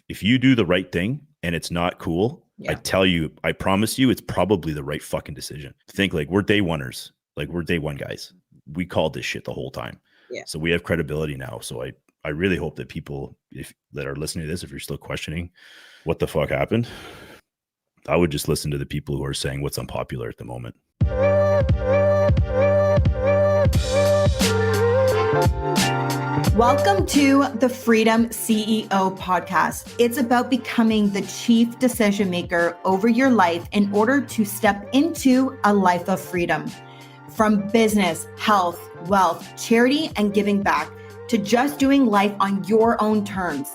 if you do the right thing and it's not cool, I promise you, it's probably the right fucking decision. Think like we're day oneers, like we're day one guys. We called this shit the whole time. Yeah. So we have credibility now. So I really hope that people that are listening to this, if you're still questioning what the fuck happened, I would just listen to the people who are saying what's unpopular at the moment. Welcome to the Freedom CEO podcast. It's about becoming the chief decision maker over your life in order to step into a life of freedom. From business, health, wealth, charity, and giving back to just doing life on your own terms.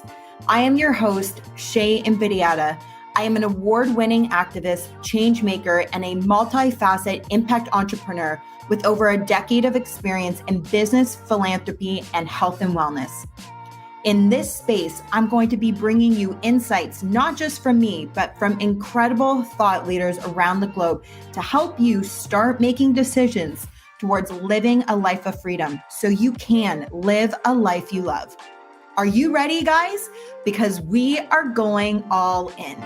I am your host, Shay Invidiata. I am an award-winning activist, change maker, and a multifaceted impact entrepreneur with over a decade of experience in business, philanthropy, and health and wellness. In this space, I'm going to be bringing you insights, not just from me, but from incredible thought leaders around the globe to help you start making decisions towards living a life of freedom so you can live a life you love. Are you ready, guys? Because we are going all in.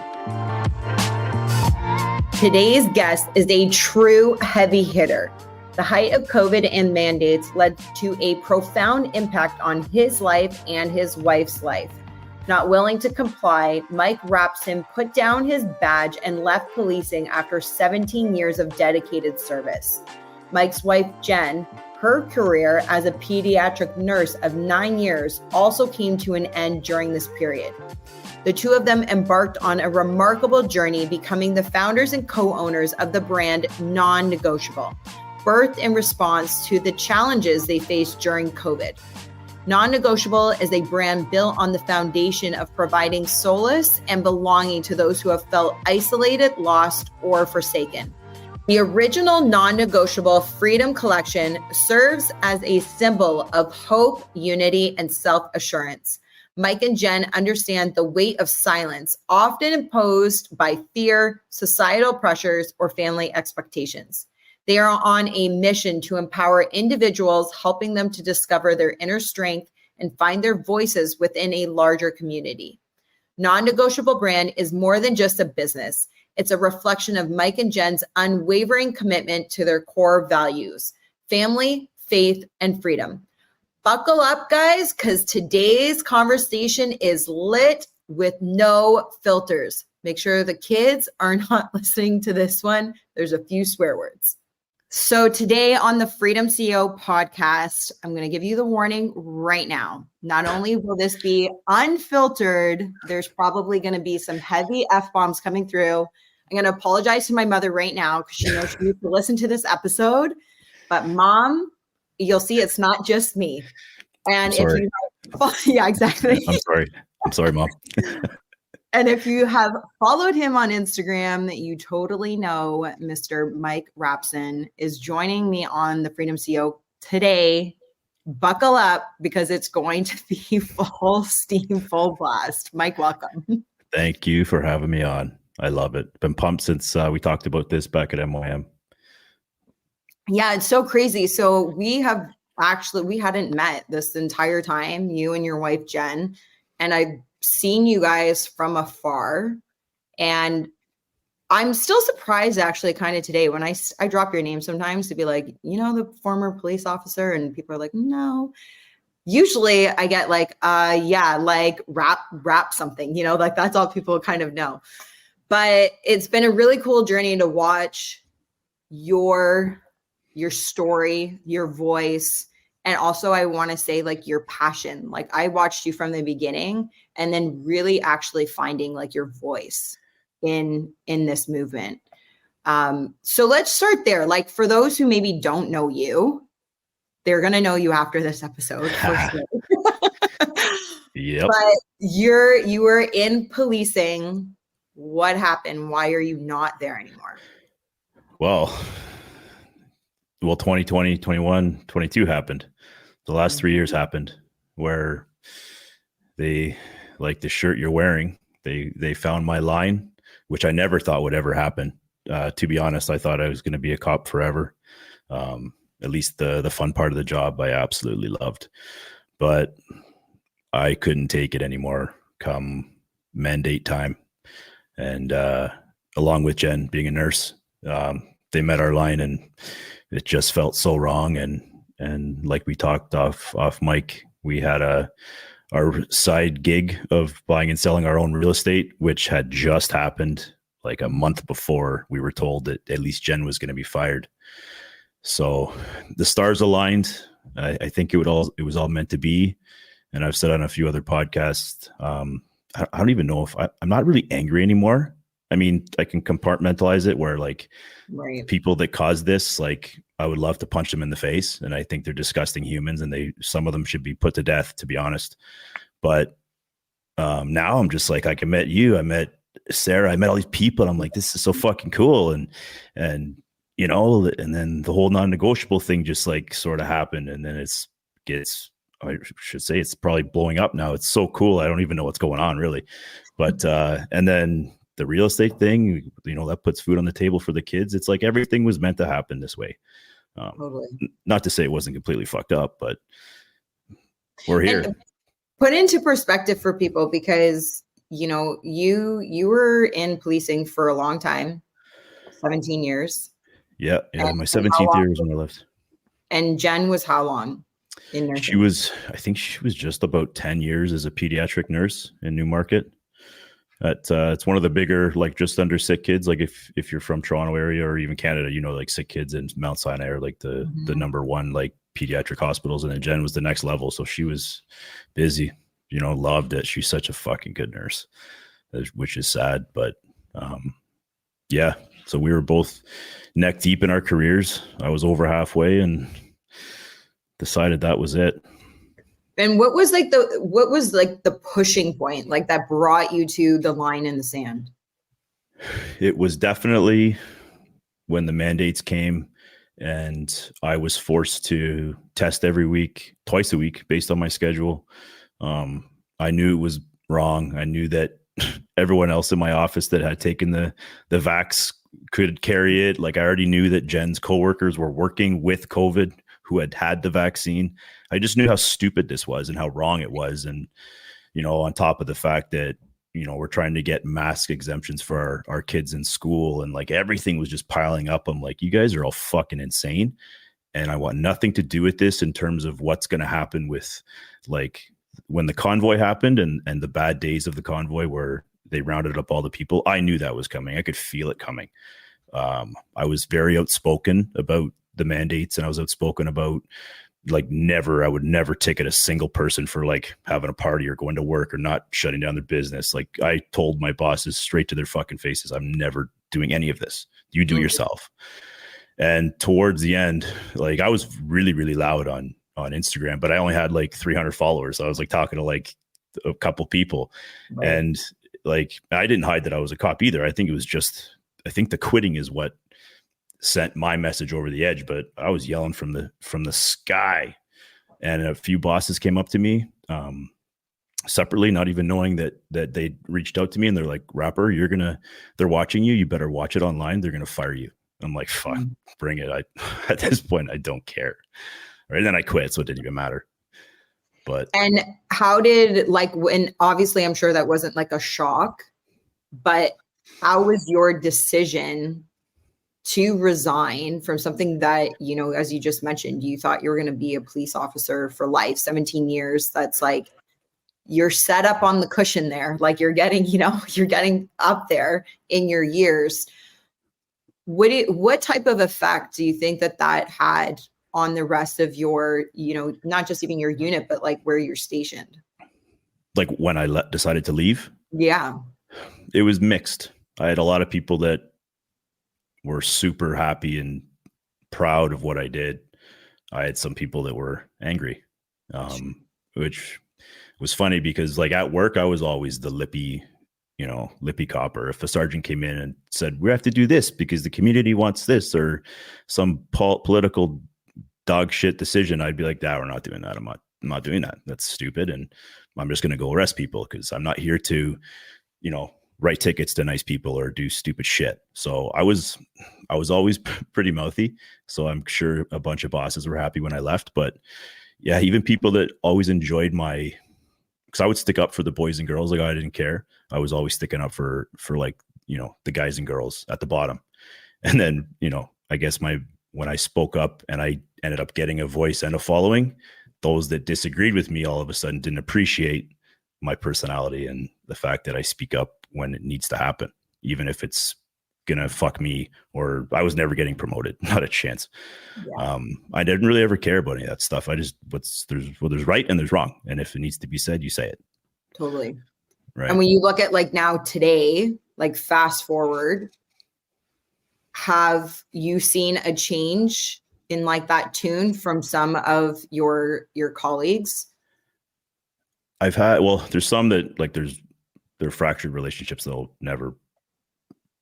Today's guest is a true heavy hitter. The height of COVID and mandates led to a profound impact on his life and his wife's life. Not willing to comply, Mike Rapson put down his badge and left policing after 17 years of dedicated service. Mike's wife, Jen, her career as a pediatric nurse of 9 years also came to an end during this period. The two of them embarked on a remarkable journey, becoming the founders and co-owners of the brand Non Negotiable, birthed in response to the challenges they faced during COVID. Non Negotiable is a brand built on the foundation of providing solace and belonging to those who have felt isolated, lost, or forsaken. The original Non Negotiable Freedom Collection serves as a symbol of hope, unity, and self-assurance. Mike and Jen understand the weight of silence, often imposed by fear, societal pressures, or family expectations. They are on a mission to empower individuals, helping them to discover their inner strength and find their voices within a larger community. Non Negotiable Brand is more than just a business. It's a reflection of Mike and Jen's unwavering commitment to their core values: family, faith, and freedom. Buckle up, guys, because today's conversation is lit with no filters. Make sure the kids are not listening to this one. There's a few swear words. So today on the Freedom CEO podcast, I'm going to give you the warning right now. Not only will this be unfiltered, there's probably going to be some heavy F-bombs coming through. I'm going to apologize to my mother right now because she knows she needs to listen to this episode. But Mom, you'll see it's not just me. And if you yeah, exactly. I'm sorry, Mom. And if you have followed him on Instagram, you totally know Mr. Mike Rapson is joining me on the Freedom CEO today. Buckle up because it's going to be full steam, full blast. Mike, welcome. Thank you for having me on. I love it. Been pumped since we talked about this back at MYM. Yeah, it's so crazy. So we hadn't met this entire time, you and your wife, Jen, and I've seen you guys from afar. And I'm still surprised actually kind of today when I drop your name sometimes to be like, the former police officer, and people are like, no. Usually I get like, rap something, like that's all people kind of know. But it's been a really cool journey to watch your story, your voice, and also I want to say like your passion. Like I watched you from the beginning and then really actually finding like your voice in this movement. So let's start there. Like for those who maybe don't know you, they're going to know you after this episode. For sure. Yep. But you were in policing. What happened? Why are you not there anymore? Well, 2020, 21, 22 happened. The last 3 years happened where they, like the shirt you're wearing, they found my line, which I never thought would ever happen. To be honest, I thought I was going to be a cop forever. At least the fun part of the job I absolutely loved, but I couldn't take it anymore come mandate time. And along with Jen being a nurse, they met our line, and it just felt so wrong. And like we talked off mic, we had our side gig of buying and selling our own real estate, which had just happened like a month before we were told that at least Jen was going to be fired. So the stars aligned. I think it was all meant to be. And I've said on a few other podcasts, I don't even know if I'm not really angry anymore. I mean, I can compartmentalize it where like people that caused this, like I would love to punch them in the face. And I think they're disgusting humans, and some of them should be put to death, to be honest. But now I'm just like, I met you, I met Sarah, I met all these people, and I'm like, this is so fucking cool. And you know, and then the whole non-negotiable thing just like sort of happened. And then I should say it's probably blowing up now. It's so cool. I don't even know what's going on really. But, and then the real estate thing, you know, that puts food on the table for the kids. It's like everything was meant to happen this way. Totally. Not to say it wasn't completely fucked up, but we're here. And put into perspective for people, because, you know, you were in policing for a long time, 17 years. Yeah. My 17th year was when I left. And Jen was how long in nursing? I think she was just about 10 years as a pediatric nurse in Newmarket. It's one of the bigger, like just under sick kids. Like if you're from Toronto area or even Canada, you know, like sick kids in Mount Sinai are like the number one, like pediatric hospitals. And then Jen was the next level. So she was busy, you know, loved it. She's such a fucking good nurse, which is sad. But yeah, so we were both neck deep in our careers. I was over halfway and decided that was it. And what was the pushing point, like that brought you to the line in the sand? It was definitely when the mandates came and I was forced to test every week, twice a week, based on my schedule. I knew it was wrong. I knew that everyone else in my office that had taken the vax could carry it. Like I already knew that Jen's coworkers were working with COVID who had the vaccine. I just knew how stupid this was and how wrong it was. And, you know, on top of the fact that, you know, we're trying to get mask exemptions for our kids in school, and like everything was just piling up. I'm like, you guys are all fucking insane. And I want nothing to do with this in terms of what's going to happen with like when the convoy happened and the bad days of the convoy where they rounded up all the people. I knew that was coming. I could feel it coming. I was very outspoken about the mandates, and I was outspoken about like I would never ticket a single person for like having a party or going to work or not shutting down their business. Like I told my bosses straight to their fucking faces, I'm never doing any of this. You do yourself. And towards the end, like I was really, really loud on Instagram, but I only had like 300 followers. So I was like talking to like a couple people. Right. And like, I didn't hide that I was a cop either. I think the quitting is what sent my message over the edge, but I was yelling from the sky, and a few bosses came up to me separately, not even knowing that they reached out to me, and they're like, Rapper, they're watching you. You better watch it online. They're going to fire you. I'm like, fuck, bring it. At this point, I don't care. Right. And then I quit. So it didn't even matter. But. And how did when obviously I'm sure that wasn't like a shock, but how was your decision to resign from something that, you know, as you just mentioned, you thought you were going to be a police officer for life, 17 years. That's like, you're set up on the cushion there. Like you're getting up there in your years. What type of effect do you think that had on the rest of your, you know, not just even your unit, but like where you're stationed? Like when I decided to leave? Yeah. It was mixed. I had a lot of people that were super happy and proud of what I did. I had some people that were angry, which was funny because like at work, I was always the lippy copper. If a sergeant came in and said, we have to do this because the community wants this, or some political dog shit decision, I'd be like, we're not doing that. I'm not doing that. That's stupid. And I'm just going to go arrest people because I'm not here to, you know, write tickets to nice people or do stupid shit. So I was always pretty mouthy. So I'm sure a bunch of bosses were happy when I left, but yeah, even people that always enjoyed my because I would stick up for the boys and girls. Like I didn't care. I was always sticking up for like, you know, the guys and girls at the bottom. And then, you know, I guess when I spoke up and I ended up getting a voice and a following, those that disagreed with me all of a sudden didn't appreciate my personality and the fact that I speak up when it needs to happen, even if it's gonna fuck me, or I was never getting promoted, not a chance. Yeah. I didn't really ever care about any of that stuff. I just there's right and there's wrong, and if it needs to be said, you say it. Totally. Right. And when you look at like now today, like fast forward, have you seen a change in like that tune from some of your colleagues? There's some that like they're fractured relationships that'll never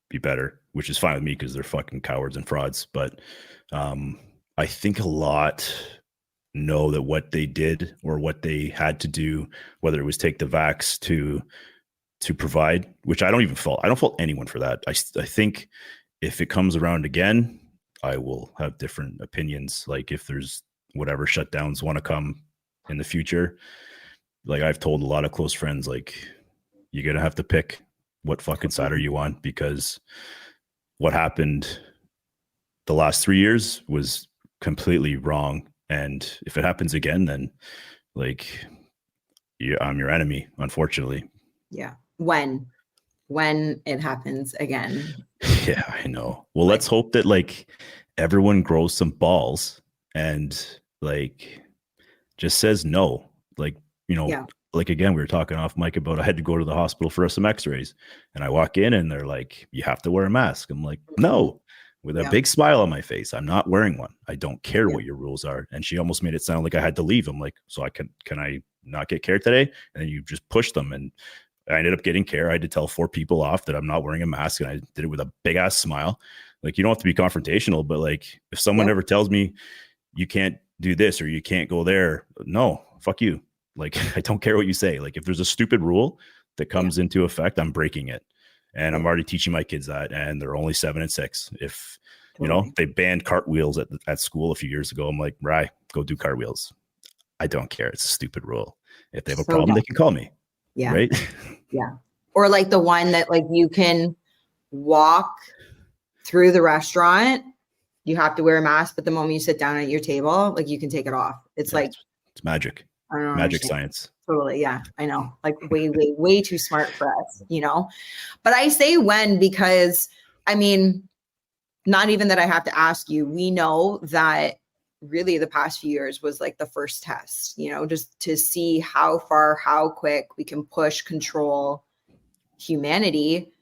be better, which is fine with me because they're fucking cowards and frauds. But I think a lot know that what they did or what they had to do, whether it was take the vax to provide, which I don't fault anyone for that. I think if it comes around again, I will have different opinions. Like if there's whatever shutdowns want to come in the future, like I've told a lot of close friends, like you're going to have to pick what fucking side are you on, because what happened the last 3 years was completely wrong. And if it happens again, then like I'm your enemy, unfortunately. Yeah. When it happens again. Yeah, I know. Well, let's hope that like everyone grows some balls and like just says no. Like, you know, yeah. Like again, we were talking off mic about I had to go to the hospital for some x-rays, and I walk in and they're like, you have to wear a mask. I'm like, no, with a big smile on my face. I'm not wearing one. I don't care what your rules are. And she almost made it sound like I had to leave. I'm like, so can I not get care today? And then you just push them. And I ended up getting care. I had to tell 4 people off that I'm not wearing a mask. And I did it with a big ass smile. Like, you don't have to be confrontational, but like if someone ever tells me you can't do this or you can't go there, no, fuck you. Like, I don't care what you say. Like if there's a stupid rule that comes into effect, I'm breaking it. And I'm already teaching my kids that, and they're only 7 and 6. If, you know, they banned cartwheels at school a few years ago, I'm like, right, go do cartwheels. I don't care. It's a stupid rule. If they have a problem, they can call me. Yeah. Right. Yeah. Or like the one that like you can walk through the restaurant, you have to wear a mask, but the moment you sit down at your table, like you can take it off. It's like, it's magic. I don't know. Magic science. Totally. Yeah, I know. Like way too smart for us, you know? But I say when, because I mean, not even that I have to ask you, we know that really the past few years was like the first test, you know, just to see how far, how quick we can push, control humanity.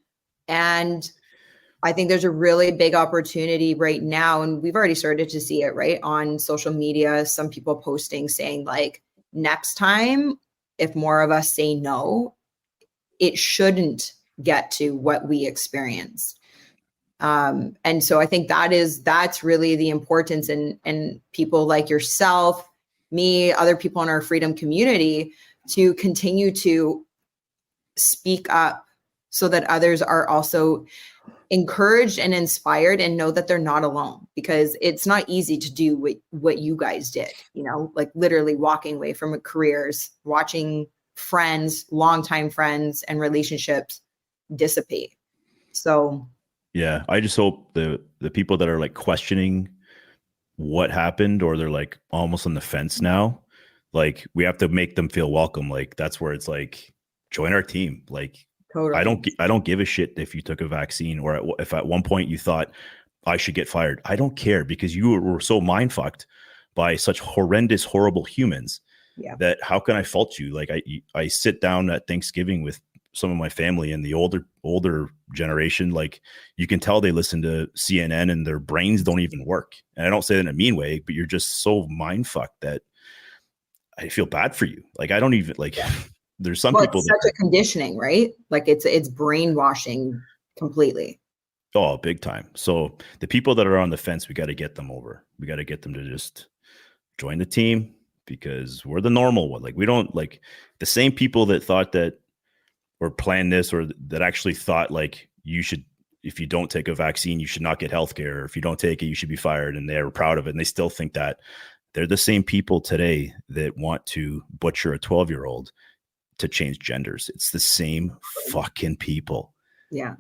And I think there's a really big opportunity right now. And we've already started to see it, right? On social media, some people posting saying like, next time, if more of us say no, it shouldn't get to what we experienced. And so I think that's really the importance, and people like yourself, me, other people in our freedom community to continue to speak up so that others are also encouraged and inspired and know that they're not alone, because it's not easy to do what you guys did, you know, like literally walking away from careers, watching friends, longtime friends and relationships dissipate. So yeah, I just hope the people that are like questioning what happened, or they're like almost on the fence now, like we have to make them feel welcome. Like that's where it's like, join our team. Like, totally. I don't give a shit if you took a vaccine, or if at one point you thought I should get fired. I don't care, because you were so mind fucked by such horrendous, horrible humans that how can I fault you? Like I sit down at Thanksgiving with some of my family and the older generation. Like you can tell they listen to CNN and their brains don't even work. And I don't say that in a mean way, but you're just so mind fucked that I feel bad for you. Like I don't even like. There's some people it's such a conditioning, right? Like it's brainwashing completely. Oh, big time. So the people that are on the fence, we got to get them over. We got to get them to just join the team, because we're the normal one. Like we don't, like the same people that thought that or planned this, or that actually thought like you should, if you don't take a vaccine, you should not get healthcare. Or if you don't take it, you should be fired. And they're proud of it. And they still think that. They're the same people today that want to butcher a 12-year-old to change genders. It's the same fucking people. Yeah.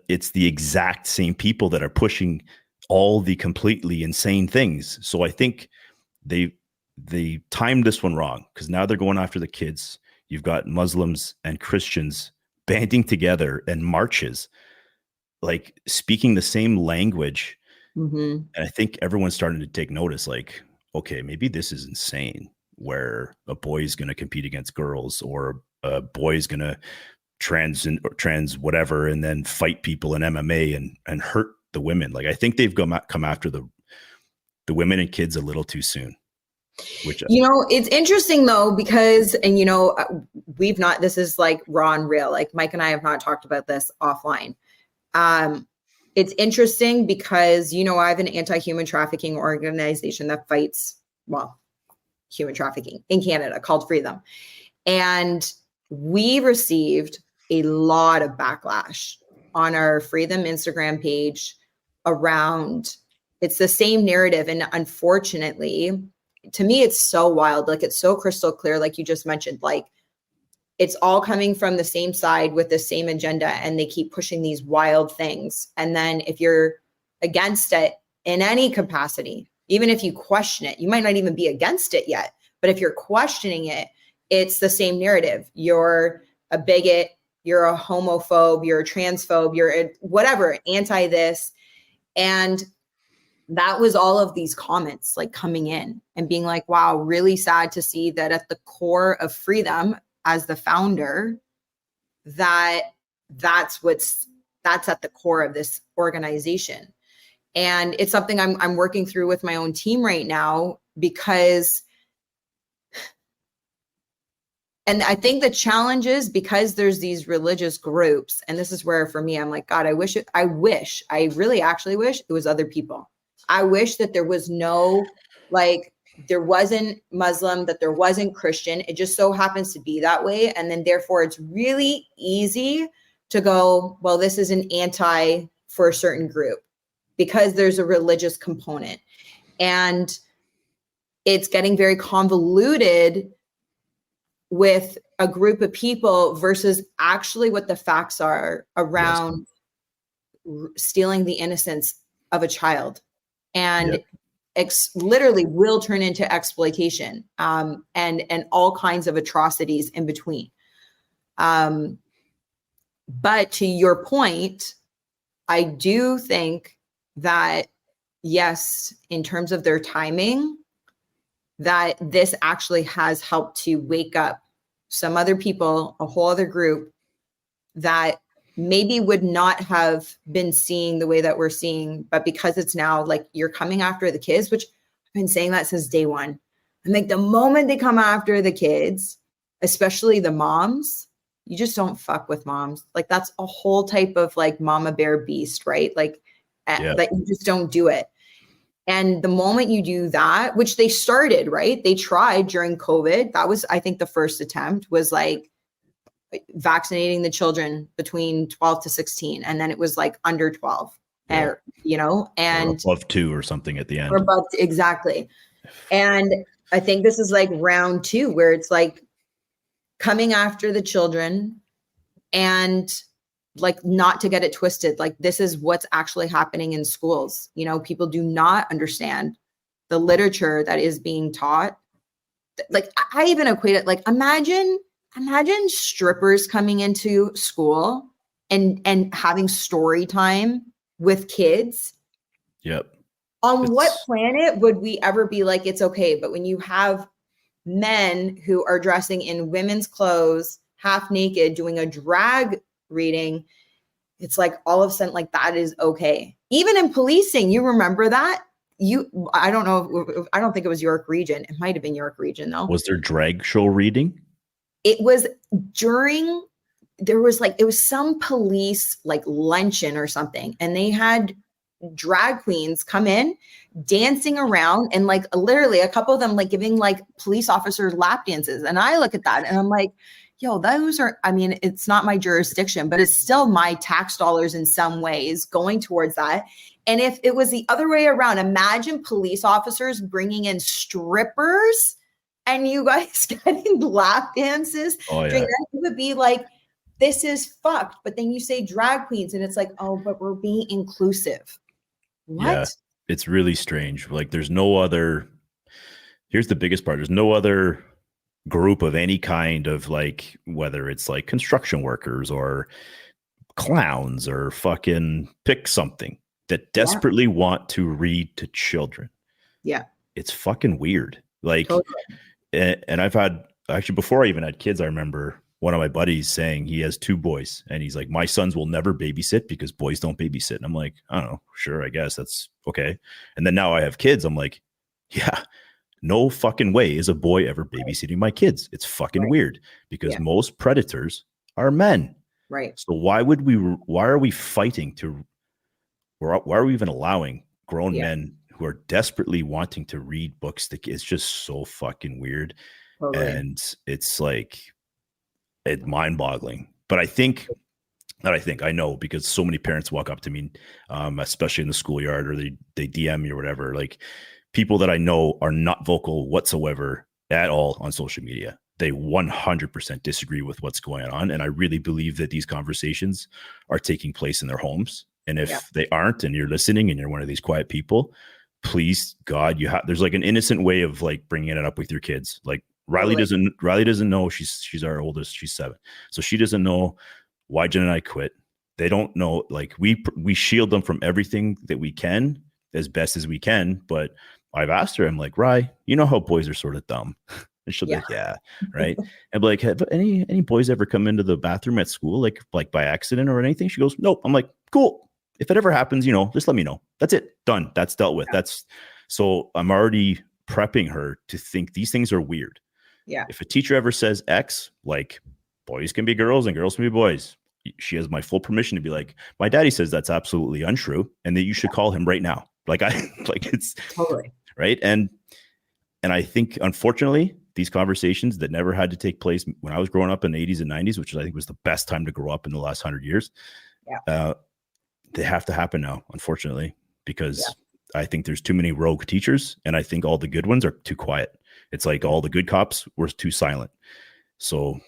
It's the exact same people that are pushing all the completely insane things. So I think they timed this one wrong, because now they're going after the kids. You've got Muslims and Christians banding together and marches, like speaking the same language. Mm-hmm. And I think everyone's starting to take notice, like, okay, maybe this is insane, where a boy is going to compete against girls, or a boy is going to trans whatever, and then fight people in MMA and hurt the women. Like, I think they've come after the women and kids a little too soon. Which, it's interesting though, because, and this is like raw and real. Like Mike and I have not talked about this offline. It's interesting because, I have an anti-human trafficking organization that fights, human trafficking in Canada, called Free Them. And we received a lot of backlash on our Free Them Instagram page around, it's the same narrative. And unfortunately, to me, it's so wild. Like, it's so crystal clear. Like you just mentioned, like, it's all coming from the same side with the same agenda, and they keep pushing these wild things. And then if you're against it in any capacity, even if you question it, you might not even be against it yet, but if you're questioning it, it's the same narrative. You're a bigot, you're a homophobe, you're a transphobe, you're a whatever, anti this. And that was all of these comments like coming in and being like, wow, really sad to see that at the core of Free Them, as the founder, that's at the core of this organization. And it's something I'm working through with my own team right now, because, and I think the challenge is because there's these religious groups, and this is where for me, I'm like, God, I really actually wish it was other people. I wish that there was no, like, there wasn't Muslim, that there wasn't Christian. It just so happens to be that way. And then therefore it's really easy to go, well, this is an anti for a certain group because there's a religious component. And it's getting very convoluted with a group of people versus actually what the facts are around stealing the innocence of a child. And literally will turn into exploitation and all kinds of atrocities in between. But to your point, I do think that, yes, in terms of their timing, that this actually has helped to wake up some other people, a whole other group that maybe would not have been seeing the way that we're seeing, but because it's now like you're coming after the kids, which I've been saying that since day one. And like the moment they come after the kids, especially the moms, you just don't fuck with moms. Like that's a whole type of like mama bear beast, right? Like that you just don't do it. And the moment you do that, which they started, right? They tried during COVID. That was, I think the first attempt was like, vaccinating the children between 12 to 16. And then it was like under 12, and or above 2 or something at the end. Or above, exactly. And I think this is like round 2, where it's like coming after the children, and like, not to get it twisted. Like, this is what's actually happening in schools. People do not understand the literature that is being taught. Like, I even equate it, like, imagine strippers coming into school and having story time with kids. Yep. What planet would we ever be like, it's okay? But when you have men who are dressing in women's clothes, half naked, doing a drag reading, it's like all of a sudden, like, that is okay. Even in policing, you remember that? I don't know. I don't think it was York Region. It might've been York Region though. Was there drag show reading? It was it was some police like luncheon or something. And they had drag queens come in dancing around, and like literally a couple of them like giving like police officers lap dances. And I look at that and I'm like, yo, those are, I mean, it's not my jurisdiction, but it's still my tax dollars in some ways going towards that. And if it was the other way around, imagine police officers bringing in strippers and you guys getting lap dances Oh yeah. during that, it would be like, this is fucked. But then you say drag queens and it's like, oh, but we're being inclusive. What? Yeah, it's really strange. Like there's no other, here's the biggest part. There's no other group of any kind of like, whether it's like construction workers or clowns or fucking pick something that desperately want to read to children. Yeah. It's fucking weird. Like, Totally. and I've had, actually, before I even had kids, I remember one of my buddies saying he has 2 boys and he's like, my sons will never babysit because boys don't babysit. And I'm like, I don't know, sure, I guess that's okay. And then now I have kids. I'm like, yeah, no fucking way is a boy ever babysitting my kids. It's fucking weird because most predators are men. Right. So why are we fighting to, why are we even allowing grown men who are desperately wanting to read books? It's just so fucking weird. Totally. And it's like, it's mind boggling. But I know because so many parents walk up to me, especially in the schoolyard, or they DM me or whatever, like people that I know are not vocal whatsoever at all on social media. They 100% disagree with what's going on. And I really believe that these conversations are taking place in their homes. And if they aren't, and you're listening and you're one of these quiet people, please, God, there's like an innocent way of like bringing it up with your kids. Like Riley doesn't know, she's our oldest, she's 7. So she doesn't know why Jen and I quit. They don't know, like we shield them from everything that we can as best as we can. But I've asked her, I'm like, Rye, you know how boys are sort of dumb. And she'll be like, yeah, right. And be like, have any boys ever come into the bathroom at school, like by accident or anything? She goes, nope. I'm like, cool. If it ever happens, just let me know. That's it. Done. That's dealt with. So I'm already prepping her to think these things are weird. Yeah. If a teacher ever says X, like boys can be girls and girls can be boys, she has my full permission to be like, my daddy says that's absolutely untrue and that you should call him right now. It's totally right. And I think, unfortunately, these conversations that never had to take place when I was growing up in the 80s and 90s, which I think was the best time to grow up in the last 100 years. They have to happen now, unfortunately, because I think there's too many rogue teachers and I think all the good ones are too quiet. It's like all the good cops were too silent. So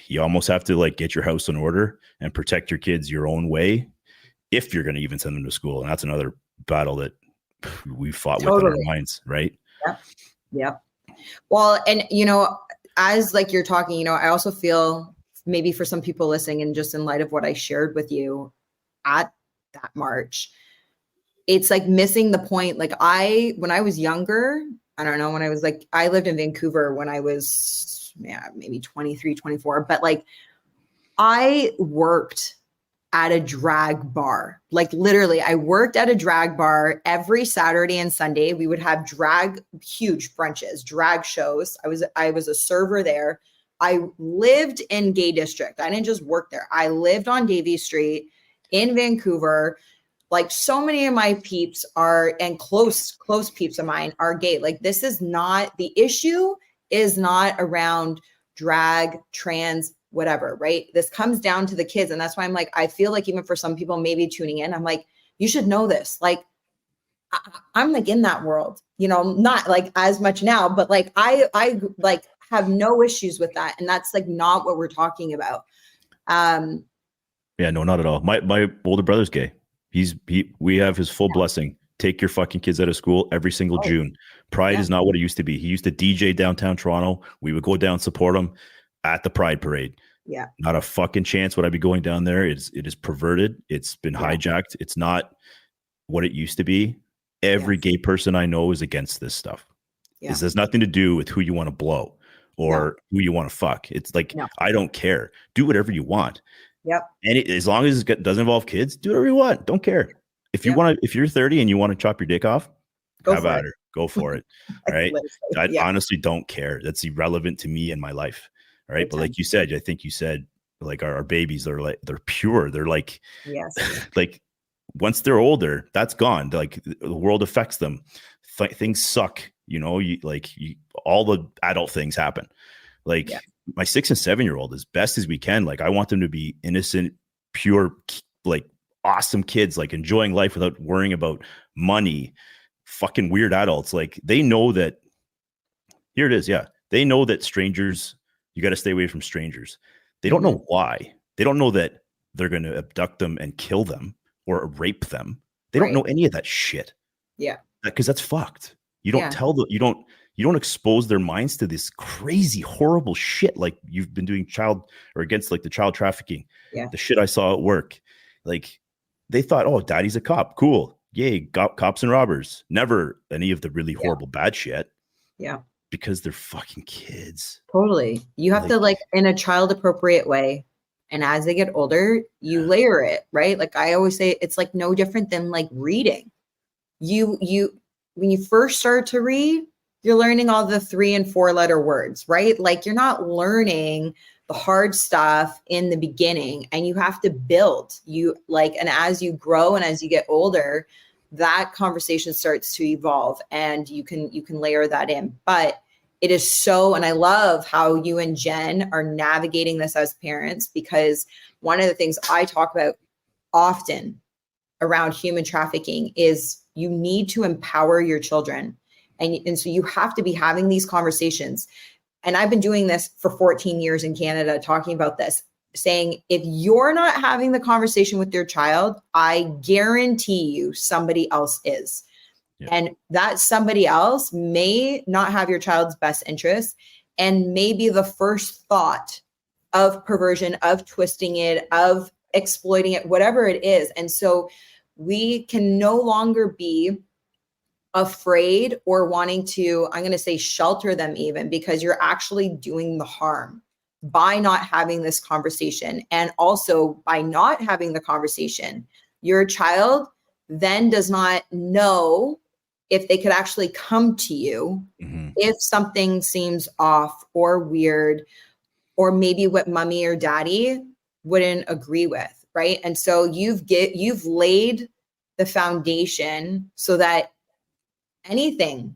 you almost have to like get your house in order and protect your kids your own way if you're going to even send them to school. And that's another battle that we fought with in our minds, right? Yeah. Well, and as like you're talking, I also feel maybe for some people listening, and just in light of what I shared with you at that march, it's like missing the point. Like when I was younger, I don't know, when I was like, I lived in Vancouver when I was maybe 23, 24, but like I worked at a drag bar. Like literally, I worked at a drag bar every Saturday and Sunday. We would have huge brunches, drag shows. I was a server there. I lived in Gay District. I didn't just work there. I lived on Davie Street in Vancouver. Like so many of my peeps and close peeps of mine are gay. Like this is not, the issue is not around drag, trans, whatever, right? This comes down to the kids. And that's why I'm like, I feel like even for some people maybe tuning in, I'm like, you should know this. Like I'm like in that world, not like as much now, but like I like have no issues with that. And that's like not what we're talking about. Yeah, no, not at all. My older brother's gay. We have his full blessing. Take your fucking kids out of school every single June. Pride is not what it used to be. He used to DJ downtown Toronto. We would go down, support him at the Pride Parade. Yeah. Not a fucking chance would I be going down there. It is perverted. It's been hijacked. It's not what it used to be. Every gay person I know is against this stuff. Yeah. This has nothing to do with who you want to blow or who you want to fuck. It's like, I don't care. Do whatever you want. Yep. And as long as it doesn't involve kids, do whatever you want. Don't care. If you want to, if you're 30 and you want to chop your dick off, have at her. Go for it. Right. I honestly don't care. That's irrelevant to me in my life. All right. But like you said, I think you said like our babies are like, they're pure. They're like, like once they're older, that's gone. Like the world affects them. Things suck. All the adult things happen. Like my 6 and 7-year-old, as best as we can, like I want them to be innocent, pure, like awesome kids, like enjoying life without worrying about money, fucking weird adults. Like they know that Here it is. Yeah. They know that strangers, you got to stay away from strangers. They don't know why. They don't know that they're going to abduct them and kill them or rape them. They don't know any of that shit. Yeah. Because that's fucked. You don't tell them, you don't expose their minds to this crazy, horrible shit. Like you've been doing against like the child trafficking, the shit I saw at work. Like they thought, oh, daddy's a cop. Cool. Yay. Cops and robbers. Never any of the really horrible bad shit. Yeah. Because they're fucking kids. Totally. You have to like in a child appropriate way. And as they get older, you layer it, right? Like I always say, it's like no different than like reading. When you first start to read, you're learning all the 3 and 4 letter words, right? Like you're not learning the hard stuff in the beginning, and you have to build and as you grow and as you get older, that conversation starts to evolve and you can layer that in. But it is so, and I love how you and Jen are navigating this as parents, because one of the things I talk about often around human trafficking is you need to empower your children. And so you have to be having these conversations. And I've been doing this for 14 years in Canada, talking about this, saying, if you're not having the conversation with your child, I guarantee you somebody else is. Yeah. And that somebody else may not have your child's best interest and maybe the first thought of perversion, of twisting it, of exploiting it, whatever it is. And so we can no longer be afraid or wanting to, I'm going to say, shelter them even, because you're actually doing the harm by not having this conversation. And also by not having the conversation, your child then does not know if they could actually come to you if something seems off or weird, or maybe what mommy or daddy wouldn't agree with. Right. And so you've laid the foundation so that anything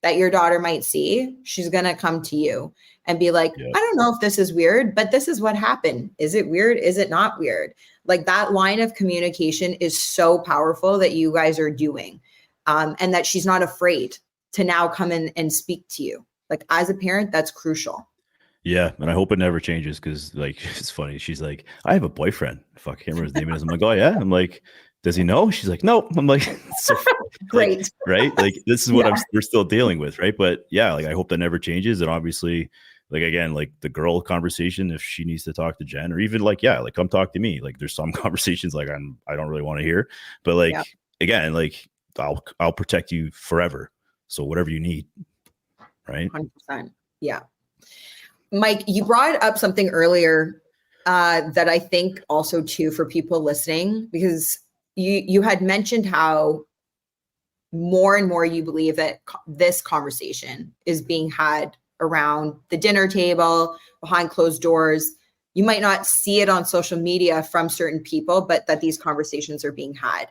that your daughter might see, she's going to come to you and be like, I don't know if this is weird, but this is what happened. Is it weird? Is it not weird? Like that line of communication is so powerful that you guys are doing. And that she's not afraid to now come in and speak to you. Like as a parent, that's crucial. Yeah. And I hope it never changes, because like, it's funny. She's like, I have a boyfriend. Fuck, I can't remember his name is. I'm like, oh yeah. I'm like, does he know? She's like, no. I'm like, so great. Like, right. Like this is what we're still dealing with. Right. But yeah, like I hope that never changes. And obviously, like, again, like the girl conversation, if she needs to talk to Jen, or even like, like come talk to me. Like there's some conversations like I don't really want to hear, but like, again, like I'll protect you forever. So whatever you need. Right. 100%. Yeah. Mike, you brought up something earlier that I think also too for people listening, because you had mentioned how more and more you believe that this conversation is being had around the dinner table, behind closed doors. You might not see it on social media from certain people, but that these conversations are being had.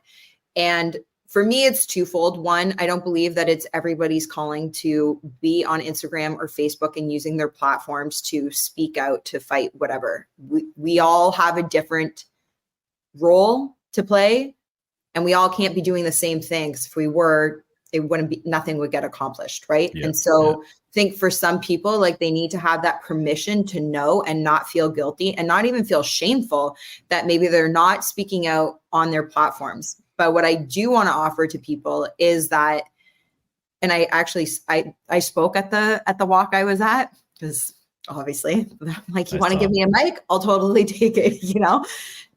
And for me, it's twofold. One, I don't believe that it's everybody's calling to be on Instagram or Facebook and using their platforms to speak out, to fight, whatever. We all have a different role to play, and we all can't be doing the same things. If we were, nothing would get accomplished, right? And so I think for some people, like they need to have that permission to know and not feel guilty and not even feel shameful that maybe they're not speaking out on their platforms. But what I do want to offer to people is that, and I actually, I spoke at the walk I was at, because obviously I'm like, you want to give me a mic? I'll totally take it,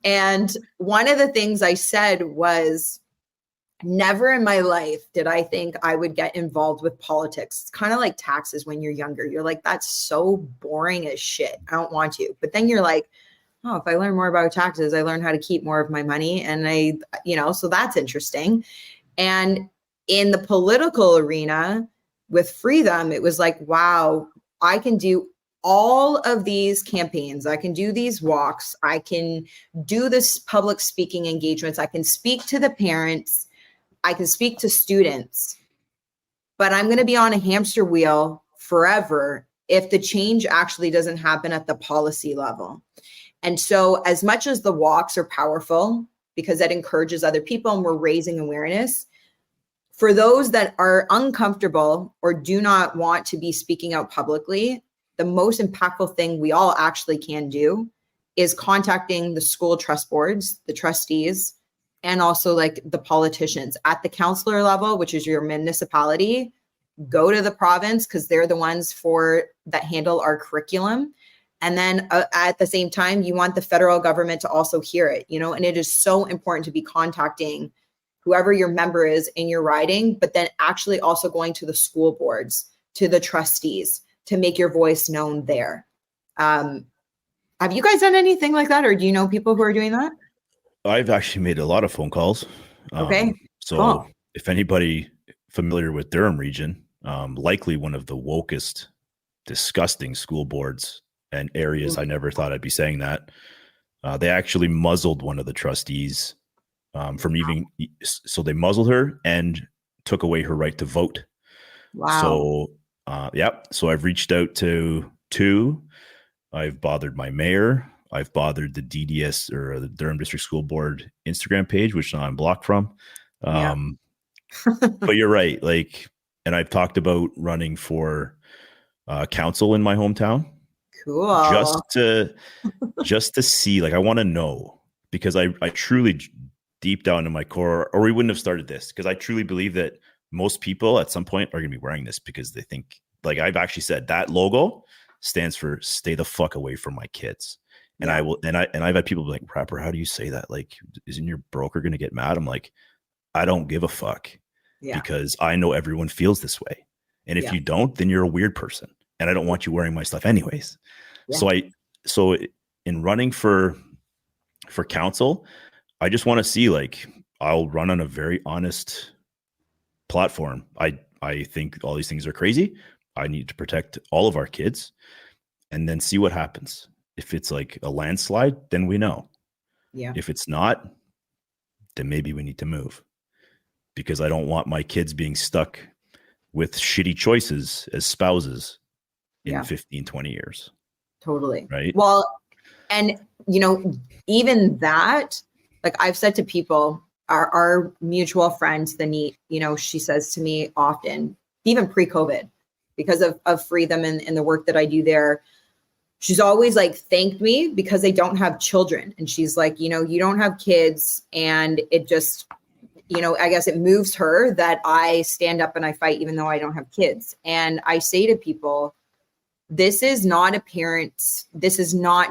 And one of the things I said was, never in my life did I think I would get involved with politics. It's kind of like taxes when you're younger. You're like, that's so boring as shit. I don't want to. But then you're like, oh, if I learn more about taxes, I learn how to keep more of my money. And so that's interesting. And in the political arena with Freedom, it was like, wow, I can do all of these campaigns. I can do these walks. I can do this public speaking engagements. I can speak to the parents. I can speak to students, but I'm going to be on a hamster wheel forever if the change actually doesn't happen at the policy level. And so as much as the walks are powerful because that encourages other people and we're raising awareness, For those that are uncomfortable or do not want to be speaking out publicly, the most impactful thing we all actually can do is contacting the school trust boards, the trustees, and also like the politicians at the counselor level, which is your municipality. Go to the province because they're the ones that handle our curriculum. And then at the same time, you want the federal government to also hear it, and it is so important to be contacting whoever your member is in your riding, but then actually also going to the school boards, to the trustees to make your voice known there. Have you guys done anything like that? Or do you know people who are doing that? I've actually made a lot of phone calls. Okay. So cool. If anybody familiar with Durham region, likely one of the wokest, disgusting school boards and areas. I never thought I'd be saying that. They actually muzzled one of the trustees so they muzzled her and took away her right to vote. Wow. So I've reached out to two. I've bothered my mayor. I've bothered the DDS or the Durham District School Board Instagram page, which now I'm blocked from. But you're right. And I've talked about running for council in my hometown. Cool. Just to see, I want to know, because I truly, deep down in my core, or we wouldn't have started this, because I truly believe that most people at some point are going to be wearing this because they think, I've actually said that logo stands for stay the fuck away from my kids. And I've had people be like, Rapper, how do you say that? Isn't your broker going to get mad? I'm like, I don't give a fuck because I know everyone feels this way. And if you don't, then you're a weird person. And I don't want you wearing my stuff anyways. Yeah. So in running for council, I just want to see, I'll run on a very honest platform. I think all these things are crazy. I need to protect all of our kids and then see what happens. If it's like a landslide, then we know. Yeah. If it's not, then maybe we need to move, because I don't want my kids being stuck with shitty choices as spouses in 15, 20 years. Totally. Right. Well, and even that, I've said to people, our mutual friend, the NEAT, she says to me often, even pre-COVID, because of freedom and the work that I do there, she's always thanked me because they don't have children. And she's like, you don't have kids. And it just, I guess it moves her that I stand up and I fight, even though I don't have kids. And I say to people, this is not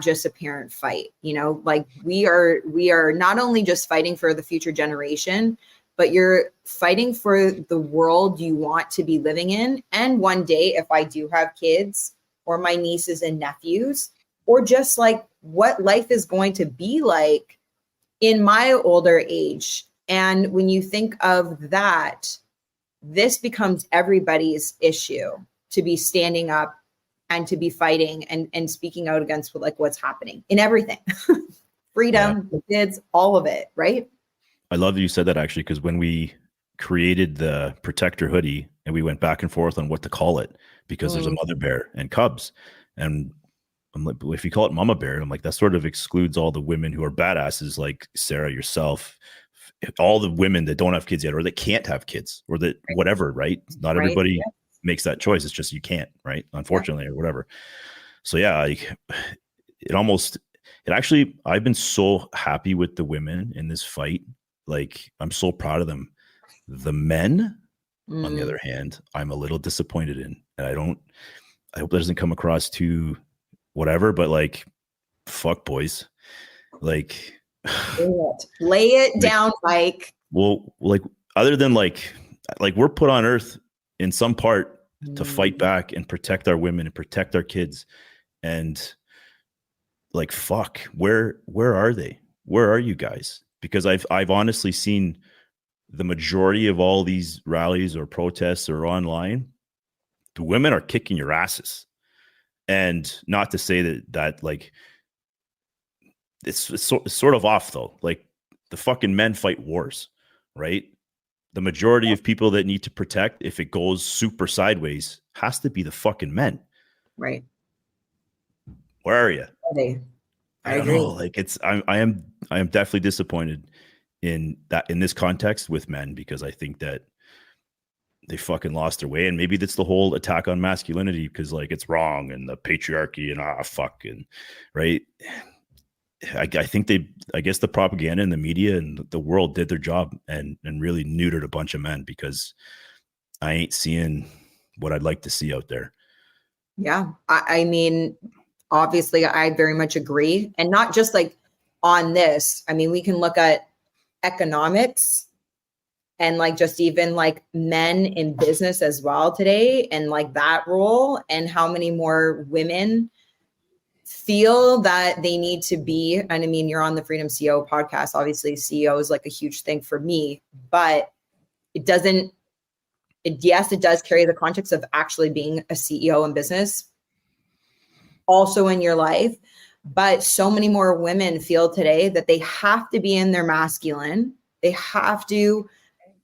just a parent fight. We are not only just fighting for the future generation, but you're fighting for the world you want to be living in. And one day, if I do have kids or my nieces and nephews, or just what life is going to be like in my older age. And when you think of that, this becomes everybody's issue to be standing up and to be fighting and speaking out against what's happening in everything. Freedom, the kids, all of it, right? I love that you said that, actually, because when we created the protector hoodie and we went back and forth on what to call it, because there's a mother bear and cubs, and I'm like, if you call it mama bear, I'm like, that sort of excludes all the women who are badasses like Sarah, yourself, all the women that don't have kids yet, or that can't have kids, or that whatever, right? Not everybody makes that choice. It's just you can't, right? Unfortunately, or whatever. So I've been so happy with the women in this fight. I'm so proud of them. The men, on the other hand, I'm a little disappointed in. And I hope that doesn't come across too whatever, but fuck boys. Lay it down, Mike. Well, other than we're put on earth in some part to fight back and protect our women and protect our kids. And fuck, where are they? Where are you guys? Because I've honestly seen the majority of all these rallies or protests or online, the women are kicking your asses. And not to say that it's sort of off though. The fucking men fight wars, right? The majority of people that need to protect, if it goes super sideways, has to be the fucking men. Right. Where are you? I don't know. I am definitely disappointed in this context with men, because I think that they fucking lost their way. And maybe that's the whole attack on masculinity, because like it's wrong and the patriarchy and fuck, and right. I think I guess the propaganda and the media and the world did their job and really neutered a bunch of men, because I ain't seeing what I'd like to see out there. Yeah. I mean, obviously I very much agree. And not just like on this. I mean, we can look at economics and like just even like men in business as well today, and like that role, and how many more women feel that they need to be. And I mean, you're on the Freedom CEO podcast. Obviously, CEO is like a huge thing for me, but it doesn't, yes, it does carry the context of actually being a CEO in business also in your life. But so many more women feel today that they have to be in their masculine. They have to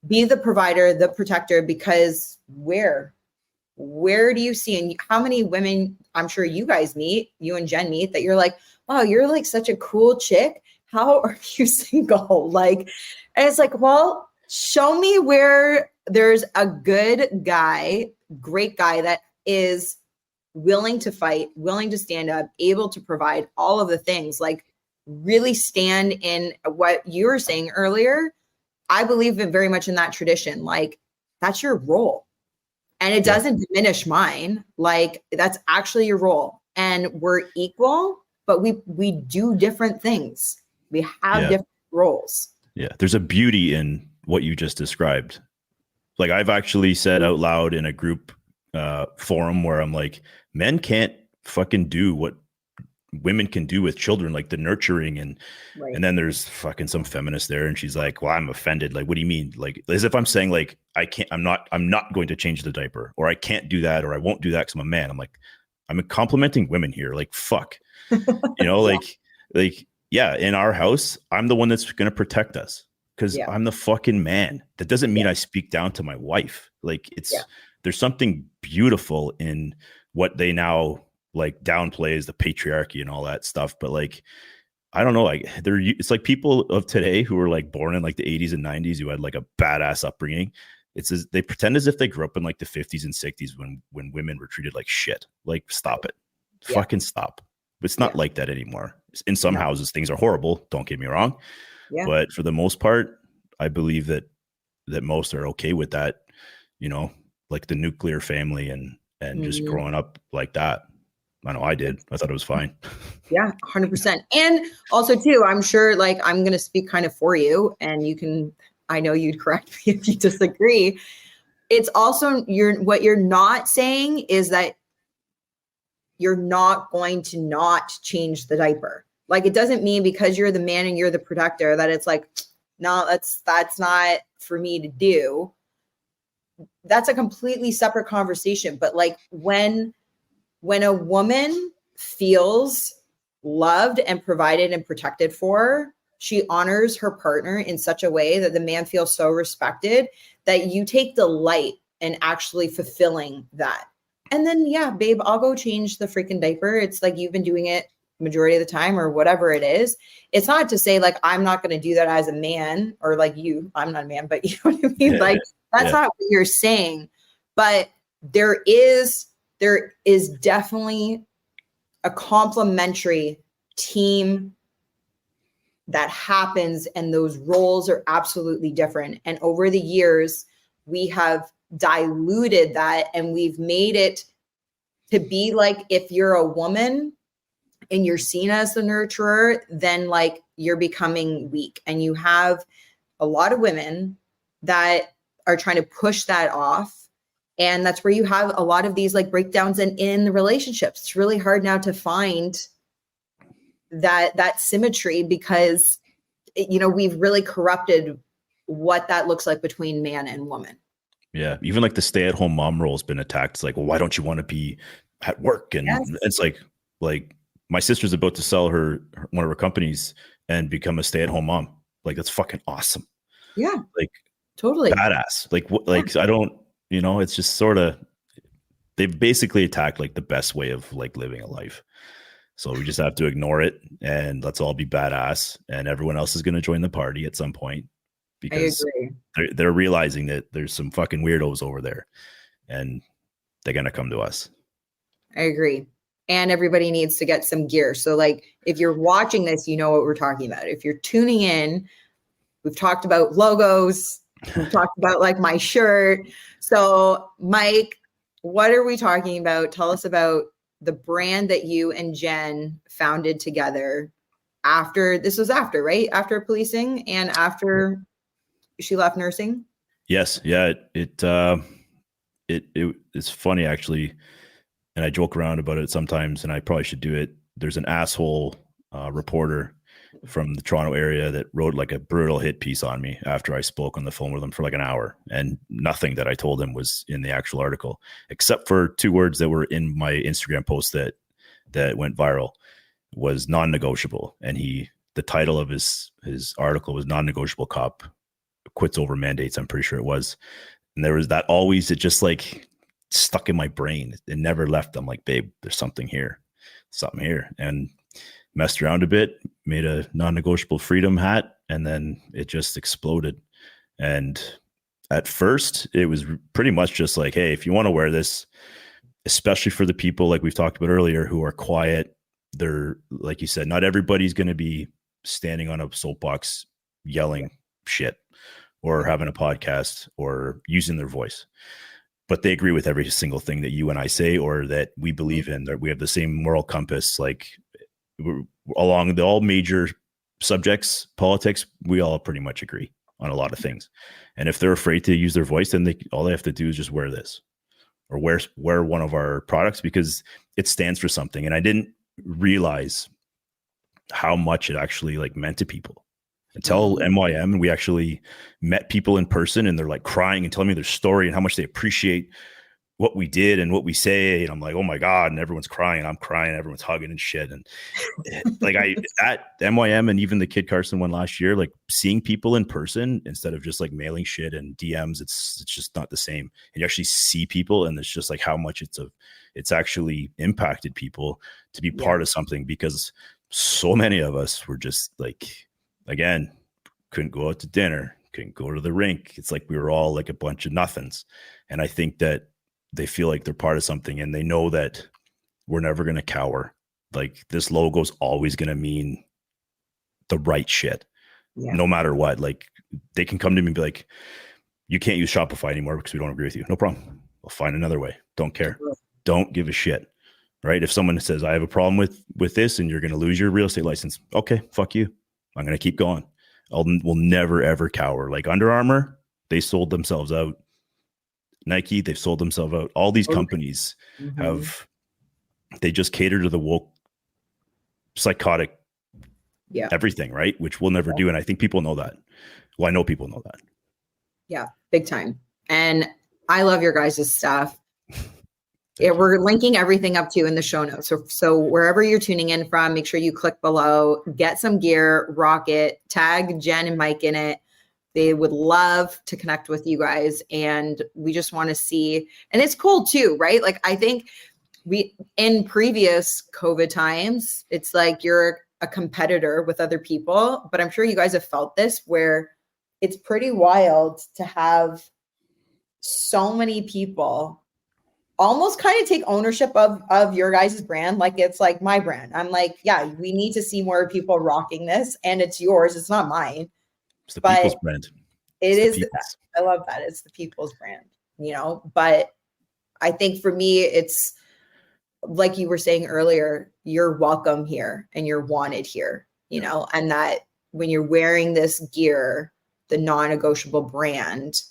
be the provider, the protector, because where do you see, and how many women I'm sure you guys meet, you and Jen meet, that you're like, wow, you're like such a cool chick. How are you single? Like, and it's like, well, show me where there's a good guy, great guy that is willing to fight, willing to stand up, able to provide all of the things, like really stand in what you were saying earlier. I believe very much in that tradition. Like, that's your role. And it doesn't diminish mine. Like, that's actually your role. And we're equal, but we do different things. We have different roles. Yeah. There's a beauty in what you just described. Like, I've actually said out loud in a group forum where I'm like, men can't fucking do what women can do with children, like the nurturing. And then there's fucking some feminist there, and she's like, well, I'm offended. Like, what do you mean? Like, as if I'm saying like, I'm not going to change the diaper, or I can't do that, or I won't do that because I'm a man. I'm like, I'm complimenting women here. Like, fuck, yeah, in our house, I'm the one that's going to protect us, because I'm the fucking man. That doesn't mean I speak down to my wife. Like, there's something beautiful in what they now like downplays the patriarchy and all that stuff. But like, I don't know, like it's like people of today who were like born in like the 80s and 90s who had like a badass upbringing. They pretend as if they grew up in like the 50s and 60s when women were treated like shit. Like, stop it. Fucking stop. It's not like that anymore. In some houses, things are horrible. Don't get me wrong. But for the most part, I believe that most are okay with that, like the nuclear family and just growing up like that. I know I did. I thought it was fine. Yeah, 100%. And also too, I'm sure, like, I'm going to speak kind of for you, and I know you'd correct me if you disagree. It's also what you're not saying is that you're not going to not change the diaper. Like, it doesn't mean because you're the man and you're the protector that it's like, no, that's not for me to do. That's a completely separate conversation. But like, when a woman feels loved and provided and protected for, she honors her partner in such a way that the man feels so respected that you take delight in actually fulfilling that. And then, yeah, babe, I'll go change the freaking diaper. It's like, you've been doing it majority of the time or whatever it is. It's not to say like, I'm not going to do that as a man, or like I'm not a man, but you know what I mean? Yeah, like, that's not what you're saying. But there is definitely a complementary team that happens, and those roles are absolutely different. And over the years, we have diluted that, and we've made it to be like, if you're a woman and you're seen as the nurturer, then like you're becoming weak. And you have a lot of women that are trying to push that off. And that's where you have a lot of these like breakdowns in the relationships. It's really hard now to find that symmetry, because, we've really corrupted what that looks like between man and woman. Yeah. Even like the stay-at-home mom role has been attacked. It's like, well, why don't you want to be at work? And it's like my sister's about to sell one of her companies and become a stay-at-home mom. Like, that's fucking awesome. Yeah. Like, totally badass. Like, I don't, it's just sort of, they've basically attacked like the best way of like living a life. So we just have to ignore it, and let's all be badass, and everyone else is going to join the party at some point. because agree. they're realizing that there's some fucking weirdos over there, and they're gonna come to us. I agree. And everybody needs to get some gear. So like if you're watching this, you know what we're talking about. If you're tuning in, we've talked about logos, we've talked about like my shirt. So Mike, what are we talking about? Tell us about the brand that you and Jen founded together after, right? After policing and after she left nursing? Yes. Yeah. It's funny actually. And I joke around about it sometimes, and I probably should do it. There's an asshole reporter from the Toronto area that wrote like a brutal hit piece on me after I spoke on the phone with him for like an hour, and nothing that I told him was in the actual article, except for 2 words that were in my Instagram post that went viral. Was non-negotiable, and the title of his article was "Non-Negotiable Cop Quits Over Mandates." I'm pretty sure it was, and there was that always, it just like stuck in my brain. It never left. I'm like, babe, there's something here, and messed around a bit, made a non-negotiable freedom hat, and then it just exploded. And at first it was pretty much just like, hey, if you want to wear this, especially for the people like we've talked about earlier who are quiet, they're, like you said, not everybody's going to be standing on a soapbox yelling shit or having a podcast or using their voice, but they agree with every single thing that you and I say, or that we believe in, that we have the same moral compass. Like along all major subjects, politics, we all pretty much agree on a lot of things. And if they're afraid to use their voice, then all they have to do is just wear this or wear one of our products, because it stands for something. And I didn't realize how much it actually like meant to people until MYM, and we actually met people in person, and they're like crying and telling me their story and how much they appreciate what we did and what we say. And I'm like, oh my God. And everyone's crying. I'm crying. Everyone's hugging and shit. And like at MYM, and even the Kid Carson one last year, like seeing people in person instead of just like mailing shit and DMs, it's just not the same. And you actually see people, and it's just like how much it's actually impacted people to be part of something, because so many of us were just like, again, couldn't go out to dinner, couldn't go to the rink. It's like we were all like a bunch of nothings. And I think that they feel like they're part of something, and they know that we're never going to cower. Like this logo is always going to mean the right shit, no matter what. Like they can come to me and be like, you can't use Shopify anymore because we don't agree with you. No problem. We'll find another way. Don't care. Don't give a shit. Right. If someone says, I have a problem with this and you're going to lose your real estate license. Okay, fuck you. I'm going to keep going. We'll never, ever cower. Like Under Armour, they sold themselves out. Nike, they've sold themselves out. All these companies they just cater to the woke, psychotic, everything, right? Which we'll never do. And I think people know that. Well, I know people know that. Yeah, big time. And I love your guys' stuff. We're linking everything up to you in the show notes. So wherever you're tuning in from, make sure you click below, get some gear, rock it, tag Jen and Mike in it. They would love to connect with you guys. And we just want to see, and it's cool too, right? Like I think in previous COVID times, it's like you're a competitor with other people, but I'm sure you guys have felt this, where it's pretty wild to have so many people almost kind of take ownership of your guys' brand. Like it's like my brand. I'm like, yeah, we need to see more people rocking this, and it's yours. It's not mine. It's the people's brand. It is. I love that. It's the people's brand, but I think for me, it's like you were saying earlier, you're welcome here and you're wanted here, and that when you're wearing this gear, the non-negotiable brand,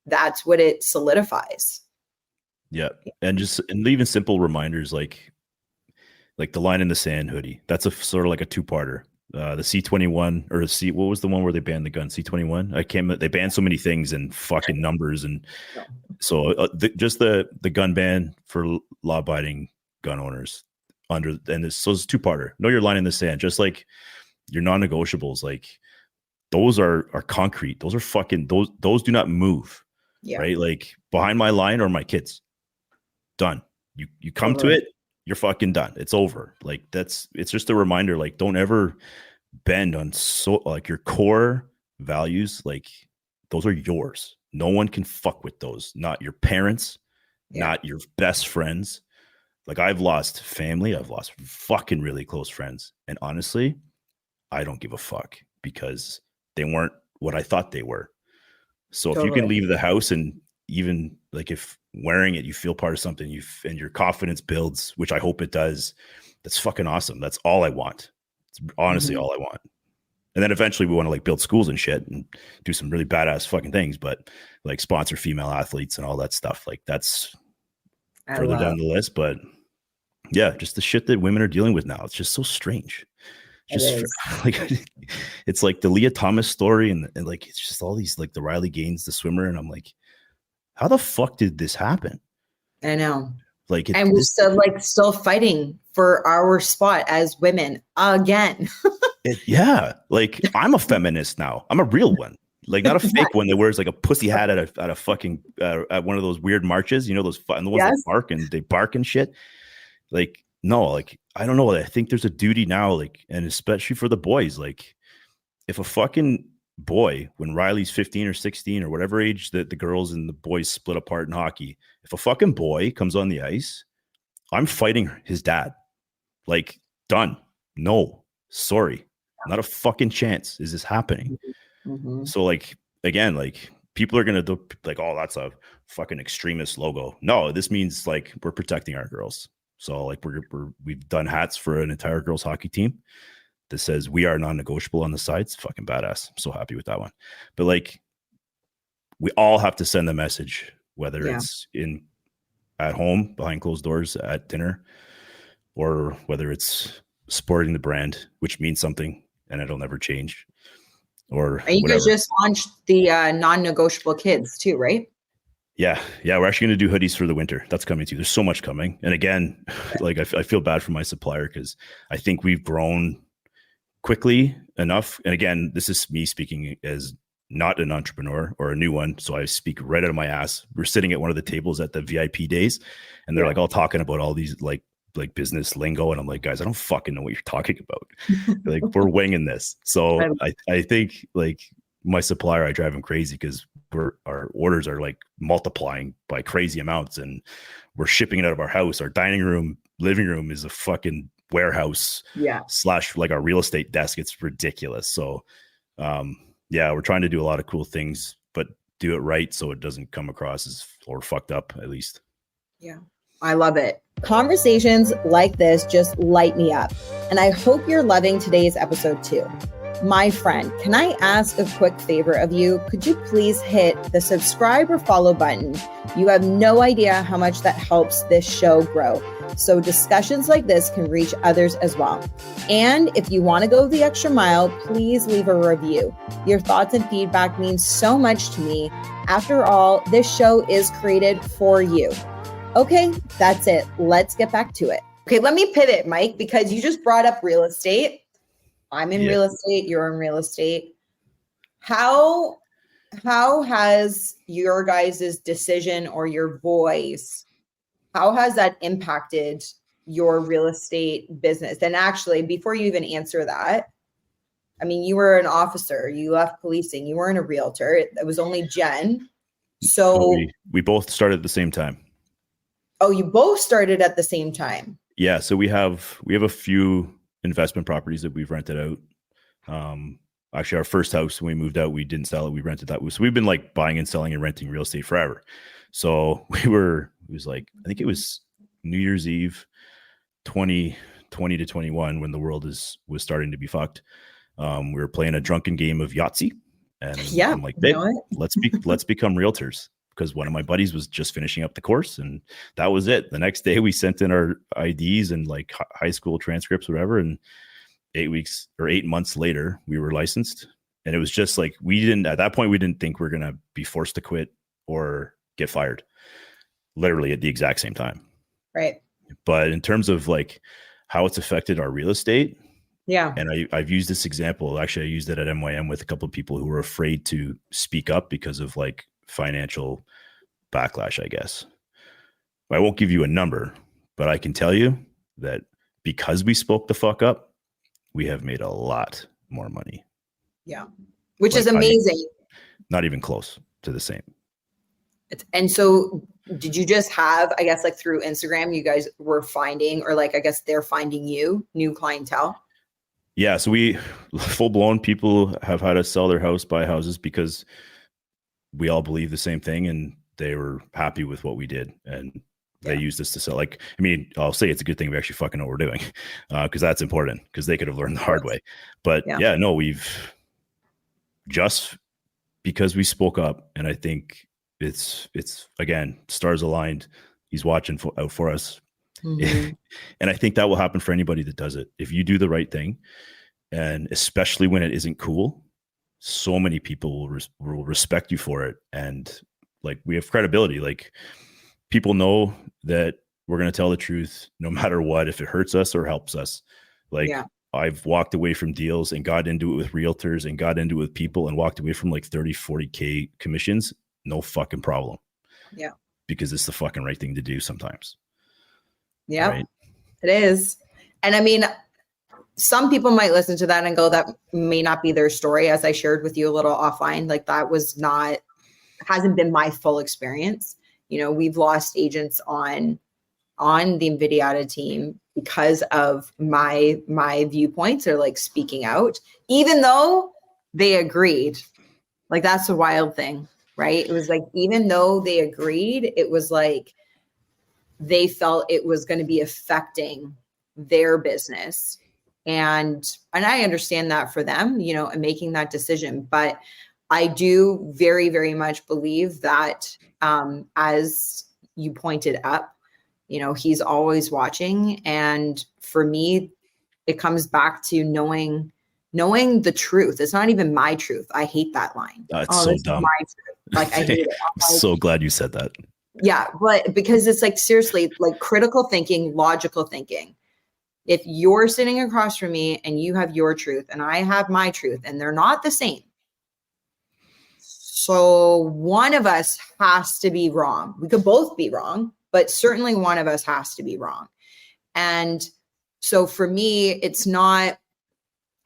that's what it solidifies. Yeah. And even simple reminders, like the line in the sand hoodie. That's a sort of like a 2-parter. The C21 or what was the one where they banned the gun? C21. They banned so many things and fucking numbers. And so just the gun ban for law abiding gun owners so it's 2-parter. Know your line in the sand, just like your non-negotiables. Like those are concrete. Those are fucking, those do not move. Right. Like behind my line are my kids. Done. You come to it, you're fucking done. It's over. Like it's just a reminder, like don't ever bend on like your core values, like those are yours. No one can fuck with those. Not your parents, not your best friends. Like I've lost family. I've lost fucking really close friends. And honestly, I don't give a fuck because they weren't what I thought they were. So if you can leave the house and even like if wearing it, you feel part of something, and your confidence builds, which I hope it does. That's fucking awesome. That's all I want. It's honestly all I want. And then eventually we want to like build schools and shit and do some really badass fucking things, but like sponsor female athletes and all that stuff. Like that's further down the list. But yeah, just the shit that women are dealing with now. It's just so strange. Just like it's like the Leah Thomas story and like it's just all these like the Riley Gaines, the swimmer, and I'm like, how the fuck did this happen? I know. Like, and we're still fighting for our spot as women again. Yeah, like I'm a feminist now. I'm a real one, like not a fake one that wears like a pussy hat at a fucking at one of those weird marches. You know those and the ones that bark and shit. Like no, like I don't know. I think there's a duty now, like, and especially for the boys. Like, if a fucking boy, when Riley's 15 or 16 or whatever age that the girls and the boys split apart in hockey, if a fucking boy comes on the ice, I'm fighting his dad. Like, done. No, sorry, not a fucking chance is this happening. So, like, again, like people are gonna do like, oh, that's a fucking extremist logo. No, this means like we're protecting our girls. So like we've done hats for an entire girls hockey team that says we are non-negotiable on the side. It's fucking badass. I'm so happy with that one. But like we all have to send the message, whether it's at home, behind closed doors, at dinner, or whether it's supporting the brand, which means something and it'll never change. Or you guys just launched the non-negotiable kids too, right? Yeah. We're actually going to do hoodies for the winter. That's coming too. There's so much coming. And again, like I feel bad for my supplier because I think we've grown quickly enough. And again, this is me speaking as not an entrepreneur or a new one. So I speak right out of my ass. We're sitting at one of the tables at the VIP days and they're like all talking about all these like business lingo. And I'm like, guys, I don't fucking know what you're talking about. Like we're winging this. So I think like my supplier, I drive him crazy because our orders are like multiplying by crazy amounts and we're shipping it out of our house. Our dining room, living room is a fucking warehouse / like our real estate desk. It's ridiculous. So we're trying to do a lot of cool things, but do it right so it doesn't come across as or fucked up at least. Yeah, I love it. Conversations like this just light me up. And I hope you're loving today's episode too. My friend, can I ask a quick favor of you? Could you please hit the subscribe or follow button? You have no idea how much that helps this show grow. So discussions like this can reach others as well. And if you want to go the extra mile, please leave a review. Your thoughts and feedback mean so much to me. After all, this show is created for you. Okay, that's it. Let's get back to it. Okay, let me pivot, Mike, because you just brought up real estate. I'm in real estate. You're in real estate. How has your guys' decision or your voice, how has that impacted your real estate business? And actually, before you even answer that, I mean, you were an officer. You left policing. You weren't a realtor. It was only Jen. So we both started at the same time. Oh, you both started at the same time. Yeah. So we have a few investment properties that we've rented out. Actually, our first house, when we moved out, we didn't sell it. We rented that. So we've been like buying and selling and renting real estate forever. So it was like, I think it was New Year's Eve, 2020 to 21, when the world was starting to be fucked. We were playing a drunken game of Yahtzee. And I'm like, babe, let's become realtors. Because one of my buddies was just finishing up the course and that was it. The next day we sent in our IDs and like high school transcripts, whatever. And 8 months later, we were licensed. And it was just like, at that point, we didn't think we were going to be forced to quit or get fired literally at the exact same time. Right. But in terms of like how it's affected our real estate. Yeah. And I've used this example. Actually, I used it at MYM with a couple of people who were afraid to speak up because of like financial backlash, I guess. I won't give you a number, but I can tell you that because we spoke the fuck up, we have made a lot more money. Yeah. which is amazing. Not even close to the same. And so did you just have, I guess, like through Instagram, you guys were finding, or like, I guess they're finding you new clientele? Yeah. So we full blown people have had to sell their house, buy houses because we all believe the same thing and they were happy with what we did. And they used us to sell. Like, I mean, I'll say it's a good thing we actually fucking know what we're doing, because that's important, because they could have learned the hard way. But no, we've just because we spoke up, and I think it's again, stars aligned. He's watching out for us. Mm-hmm. And I think that will happen for anybody that does it. If you do the right thing, and especially when it isn't cool, so many people will respect you for it. And like, we have credibility. Like, people know that we're going to tell the truth no matter what, if it hurts us or helps us. Like, I've walked away from deals and got into it with realtors and got into it with people and walked away from like 30, 40K commissions. No fucking problem. Yeah. Because it's the fucking right thing to do sometimes. Yeah, right? It is. And I mean, some people might listen to that and go, that may not be their story. As I shared with you a little offline, like, that hasn't been my full experience. You know, we've lost agents on the Invidiata team because of my viewpoints, or like speaking out, even though they agreed. Like, that's a wild thing, right? It was like, even though they agreed, it was like they felt it was going to be affecting their business. And I understand that for them, you know, and making that decision. But I do very, very much believe that, as you pointed up, you know, he's always watching. And for me, it comes back to knowing the truth. It's not even my truth. I hate that line. It's so dumb. My truth. Like, I hate it. I'm so glad you said that. Yeah, but because it's like, seriously, like, critical thinking, logical thinking. If you're sitting across from me and you have your truth and I have my truth, and they're not the same, so one of us has to be wrong. We could both be wrong, but certainly one of us has to be wrong. And so for me, it's not,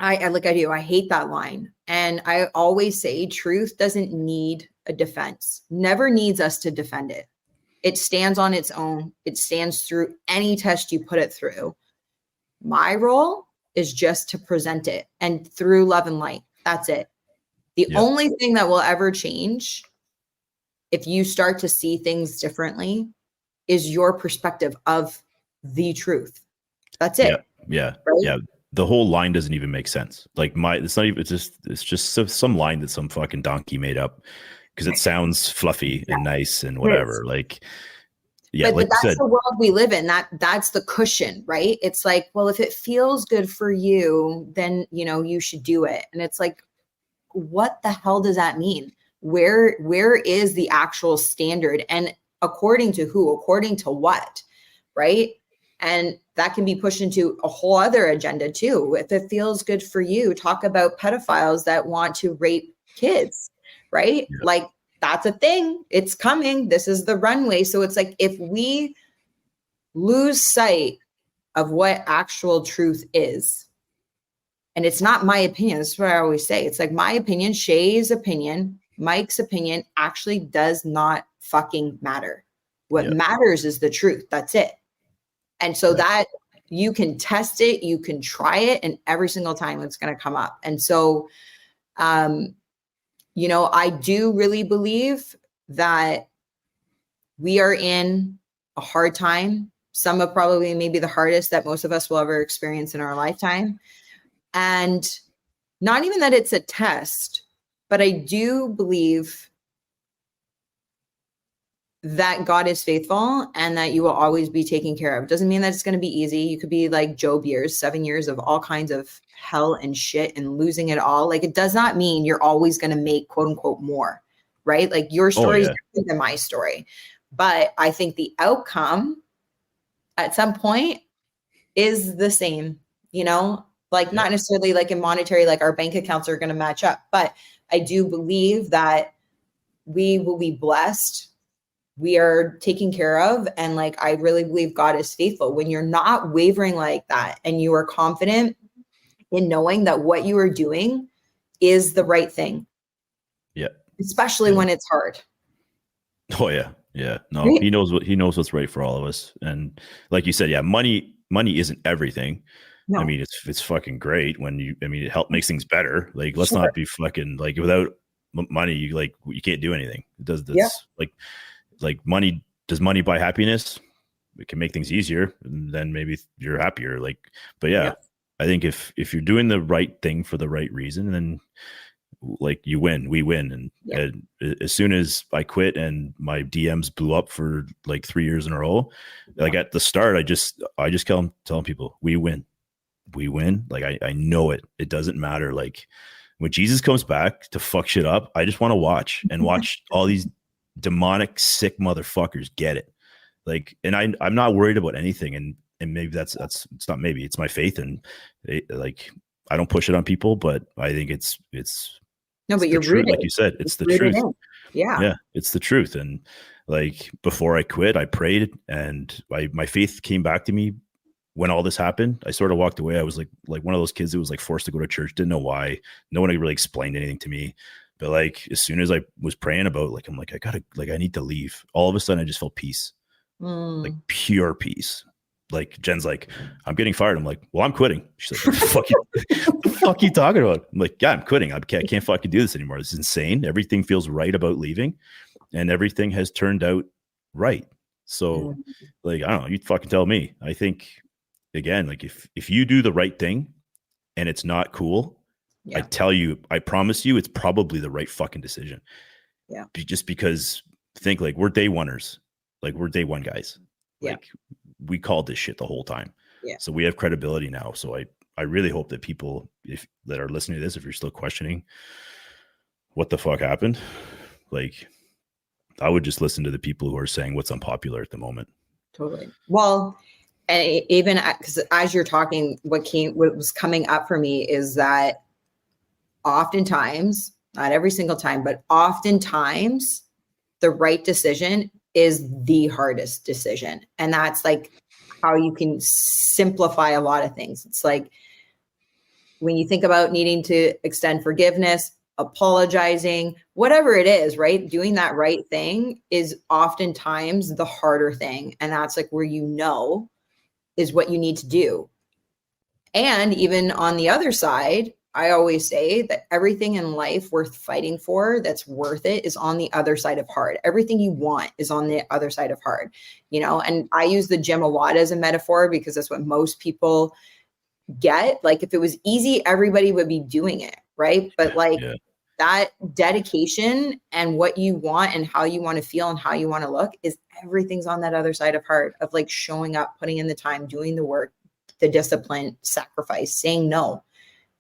I hate that line. And I always say, truth doesn't need a defense, never needs us to defend it. It stands on its own. It stands through any test you put it through. My role is just to present it, and through love and light. That's it. The only thing that will ever change, if you start to see things differently, is your perspective of the truth. That's it. Yeah. Right? Yeah. The whole line doesn't even make sense. Like, it's just some line that some fucking donkey made up because it sounds fluffy and nice and whatever. Like, yeah, but that's the world we live in. That's the cushion, right? It's like, well, if it feels good for you, then, you know, you should do it. And it's like, what the hell does that mean? Where is the actual standard? And according to who? According to what? Right? And that can be pushed into a whole other agenda too. If it feels good for you, talk about pedophiles that want to rape kids, right? Yeah. Like, that's a thing. It's coming. This is the runway. So it's like, if we lose sight of what actual truth is, and it's not my opinion, that's what I always say. It's like, my opinion, Shay's opinion, Mike's opinion actually does not fucking matter. What matters is the truth. That's it. And so that you can test it, you can try it, and every single time it's going to come up. And so, you know, I do really believe that we are in a hard time. Some of probably maybe the hardest that most of us will ever experience in our lifetime. And not even that it's a test, but I do believe that God is faithful and that you will always be taken care of. Doesn't mean that it's going to be easy. You could be like Job years, 7 years of all kinds of hell and shit and losing it all. Like, it does not mean you're always going to make quote unquote more, right? Like, your story is different than my story. But I think the outcome at some point is the same, you know, like not necessarily like in monetary, like our bank accounts are going to match up. But I do believe that we will be blessed. We are taken care of. And like, I really believe God is faithful. When you're not wavering like that and you are confident in knowing that what you are doing is the right thing. Yeah. Especially when it's hard. Oh yeah. Yeah. No, Right? he knows what's right for all of us. And like you said, yeah, money isn't everything. No. I mean, it's fucking great when it makes things better. Like, let's Sure. not be fucking like, without money, you can't do anything. It does this. Yeah. Like money, does money buy happiness? It can make things easier, and then maybe you're happier. Like, but yeah, I think if you're doing the right thing for the right reason, then like we win. And as soon as I quit and my DMs blew up for like 3 years in a row, like at the start, I just telling people, we win. Like I know it. It doesn't matter. Like when Jesus comes back to fuck shit up, I just want to watch all these demonic, sick motherfuckers get it. Like, and I'm not worried about anything. And maybe it's not, maybe it's my faith. And like, I don't push it on people, but I think it's no, but you're rooted. Like you said, it's the truth. Yeah, it's the truth. And like, before I quit, I prayed, and my faith came back to me when all this happened. I sort of walked away. I was like one of those kids who was like forced to go to church, didn't know why. No one really explained anything to me. But like, as soon as I was praying about, like, I'm like, I need to leave. All of a sudden I just felt peace, like pure peace. Like Jen's like, I'm getting fired. I'm like, well, I'm quitting. She's like, what the fuck you talking about? I'm like, yeah, I'm quitting. I can't fucking do this anymore. This is insane. Everything feels right about leaving, and everything has turned out right. So like, I don't know, you fucking tell me. I think, again, like if you do the right thing and it's not cool, I promise you, it's probably the right fucking decision. Yeah. Just because, think, like, we're day oneers. Like, we're day one guys. Yeah. Like, we called this shit the whole time. Yeah. So we have credibility now. So I really hope that people that are listening to this, if you're still questioning what the fuck happened, like, I would just listen to the people who are saying what's unpopular at the moment. Totally. Well, and even because as you're talking, what was coming up for me is that oftentimes, not every single time, but oftentimes the right decision is the hardest decision. And that's like how you can simplify a lot of things. It's like when you think about needing to extend forgiveness, apologizing, whatever it is, right? Doing that right thing is oftentimes the harder thing. And that's like where is what you need to do. And even on the other side, I always say that everything in life worth fighting for that's worth it is on the other side of hard. Everything you want is on the other side of hard, and I use the gym a lot as a metaphor because that's what most people get. Like, if it was easy, everybody would be doing it, right? But like that dedication and what you want and how you want to feel and how you want to look is everything's on that other side of hard, of like showing up, putting in the time, doing the work, the discipline, sacrifice, saying no.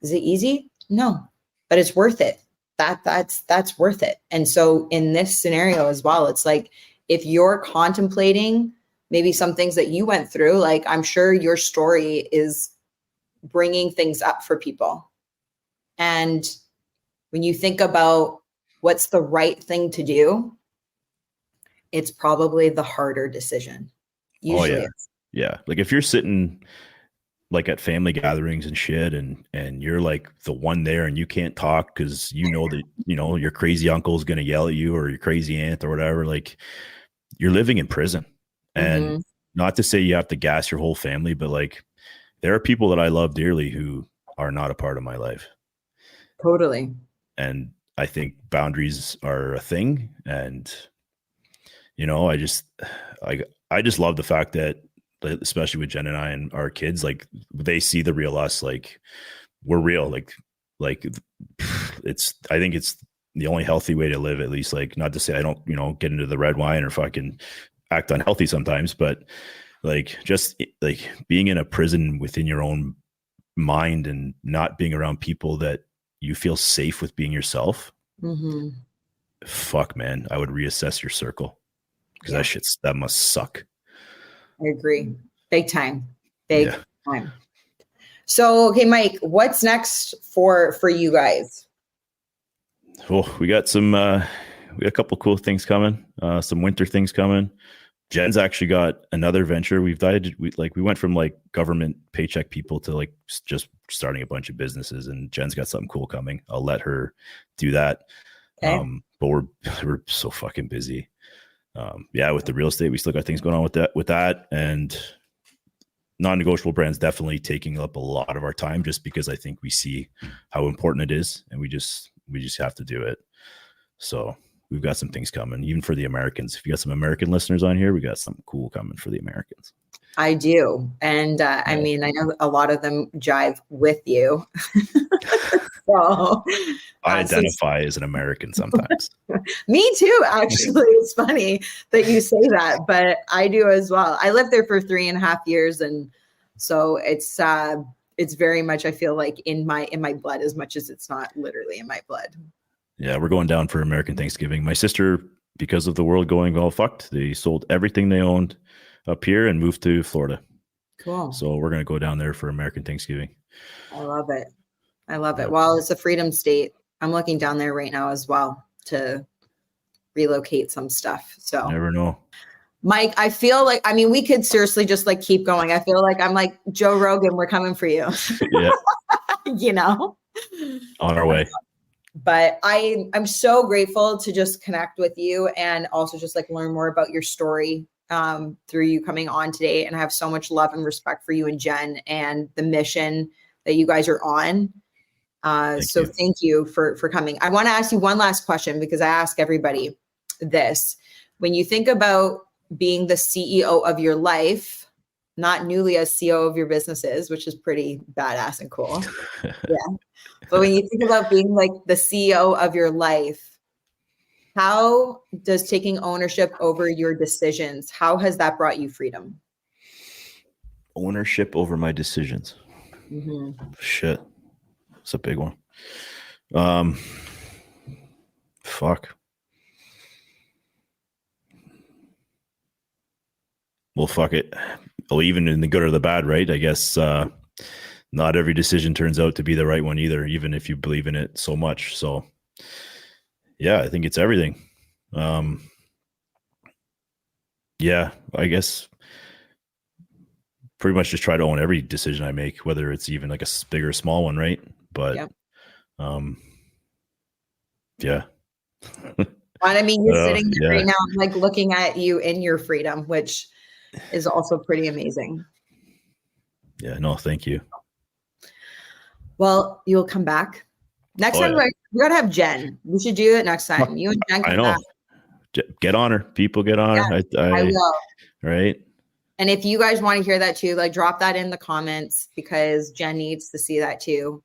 Is it easy? No, but it's worth it. That's worth it. And so in this scenario as well, it's like, if you're contemplating maybe some things that you went through, like, I'm sure your story is bringing things up for people. And when you think about what's the right thing to do, it's probably the harder decision. Usually. Yeah. Like, if you're sitting like at family gatherings and shit, and you're like the one there and you can't talk because that your crazy uncle is going to yell at you, or your crazy aunt or whatever, like, you're living in prison. And not to say you have to gas your whole family, but like, there are people that I love dearly who are not a part of my life. Totally. And I think boundaries are a thing. And I just love the fact that, especially with Jen and I and our kids, like, they see the real us, like, we're real, like I think it's the only healthy way to live, at least. Like, not to say I don't, get into the red wine or fucking act unhealthy sometimes, but like, just like being in a prison within your own mind and not being around people that you feel safe with being yourself. Fuck, man, I would reassess your circle, because that must suck. I agree. Big time. Big time. So, okay, Mike, what's next for you guys? Well, we got a couple cool things coming, some winter things coming. Jen's actually got another venture. We went from like government paycheck people to like just starting a bunch of businesses, and Jen's got something cool coming. I'll let her do that. Okay. But we're so fucking busy. With the real estate, we still got things going on with that. And Non Negotiable Brand's definitely taking up a lot of our time, just because I think we see how important it is, and we just have to do it. So we've got some things coming, even for the Americans. If you got some American listeners on here, we got something cool coming for the Americans. I do. And I mean, I know a lot of them jive with you. So, I identify as an American sometimes. Me too, actually. It's funny that you say that, but I do as well. I lived there for 3.5 years. And so it's very much, I feel like in my blood, as much as it's not literally in my blood. Yeah, we're going down for American Thanksgiving. My sister, because of the world going all fucked, they sold everything they owned up here and moved to Florida. Cool. So we're going to go down there for American Thanksgiving. I love it. Well, it's a freedom state. I'm looking down there right now as well to relocate some stuff. So never know. Mike, I feel like, I mean, we could seriously just like keep going. I feel like I'm like Joe Rogan. We're coming for you. Yeah. You know, on our way. But I'm so grateful to just connect with you and also just like learn more about your story through you coming on today. And I have so much love and respect for you and Jen and the mission that you guys are on. Thank you for coming. I want to ask you one last question, because I ask everybody this. When you think about being the CEO of your life, not newly as CEO of your businesses, which is pretty badass and cool. Yeah. But when you think about being like the CEO of your life, how does taking ownership over your decisions, how has that brought you freedom? Ownership over my decisions. Mm-hmm. Shit. It's a big one. Fuck. Well, fuck it. Well, even in the good or the bad, right? I guess not every decision turns out to be the right one either, even if you believe in it so much. So, yeah, I think it's everything. Yeah, I guess pretty much just try to own every decision I make, whether it's even like a big or small one, right? But, yeah. I mean, you're sitting there right now, like looking at you in your freedom, which is also pretty amazing. Yeah, no, thank you. Well, you'll come back next time. Yeah. We got to have Jen. We should do it next time. You and Jen come back. Get on her. People get on her. I will. Right. And if you guys want to hear that too, like drop that in the comments, because Jen needs to see that too.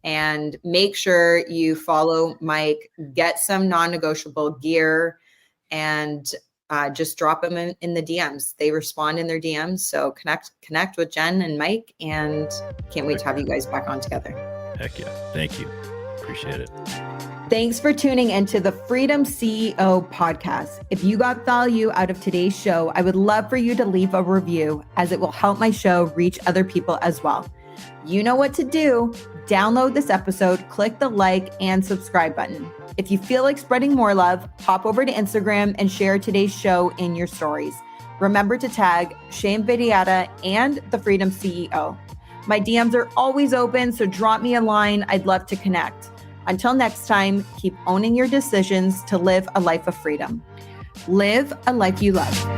And make sure you follow Mike, get some non-negotiable gear, and just drop them in the DMs. They respond in their DMs. So connect with Jen and Mike, and can't wait to have you guys back on together. Heck yeah. Thank you. Appreciate it. Thanks for tuning into the Freedom CEO podcast. If you got value out of today's show, I would love for you to leave a review, as it will help my show reach other people as well. You know what to do. Download this episode, click the like and subscribe button. If you feel like spreading more love, hop over to Instagram and share today's show in your stories. Remember to tag Shane Vidiata and the Freedom CEO. My DMs are always open, so drop me a line. I'd love to connect. Until next time, keep owning your decisions to live a life of freedom. Live a life you love.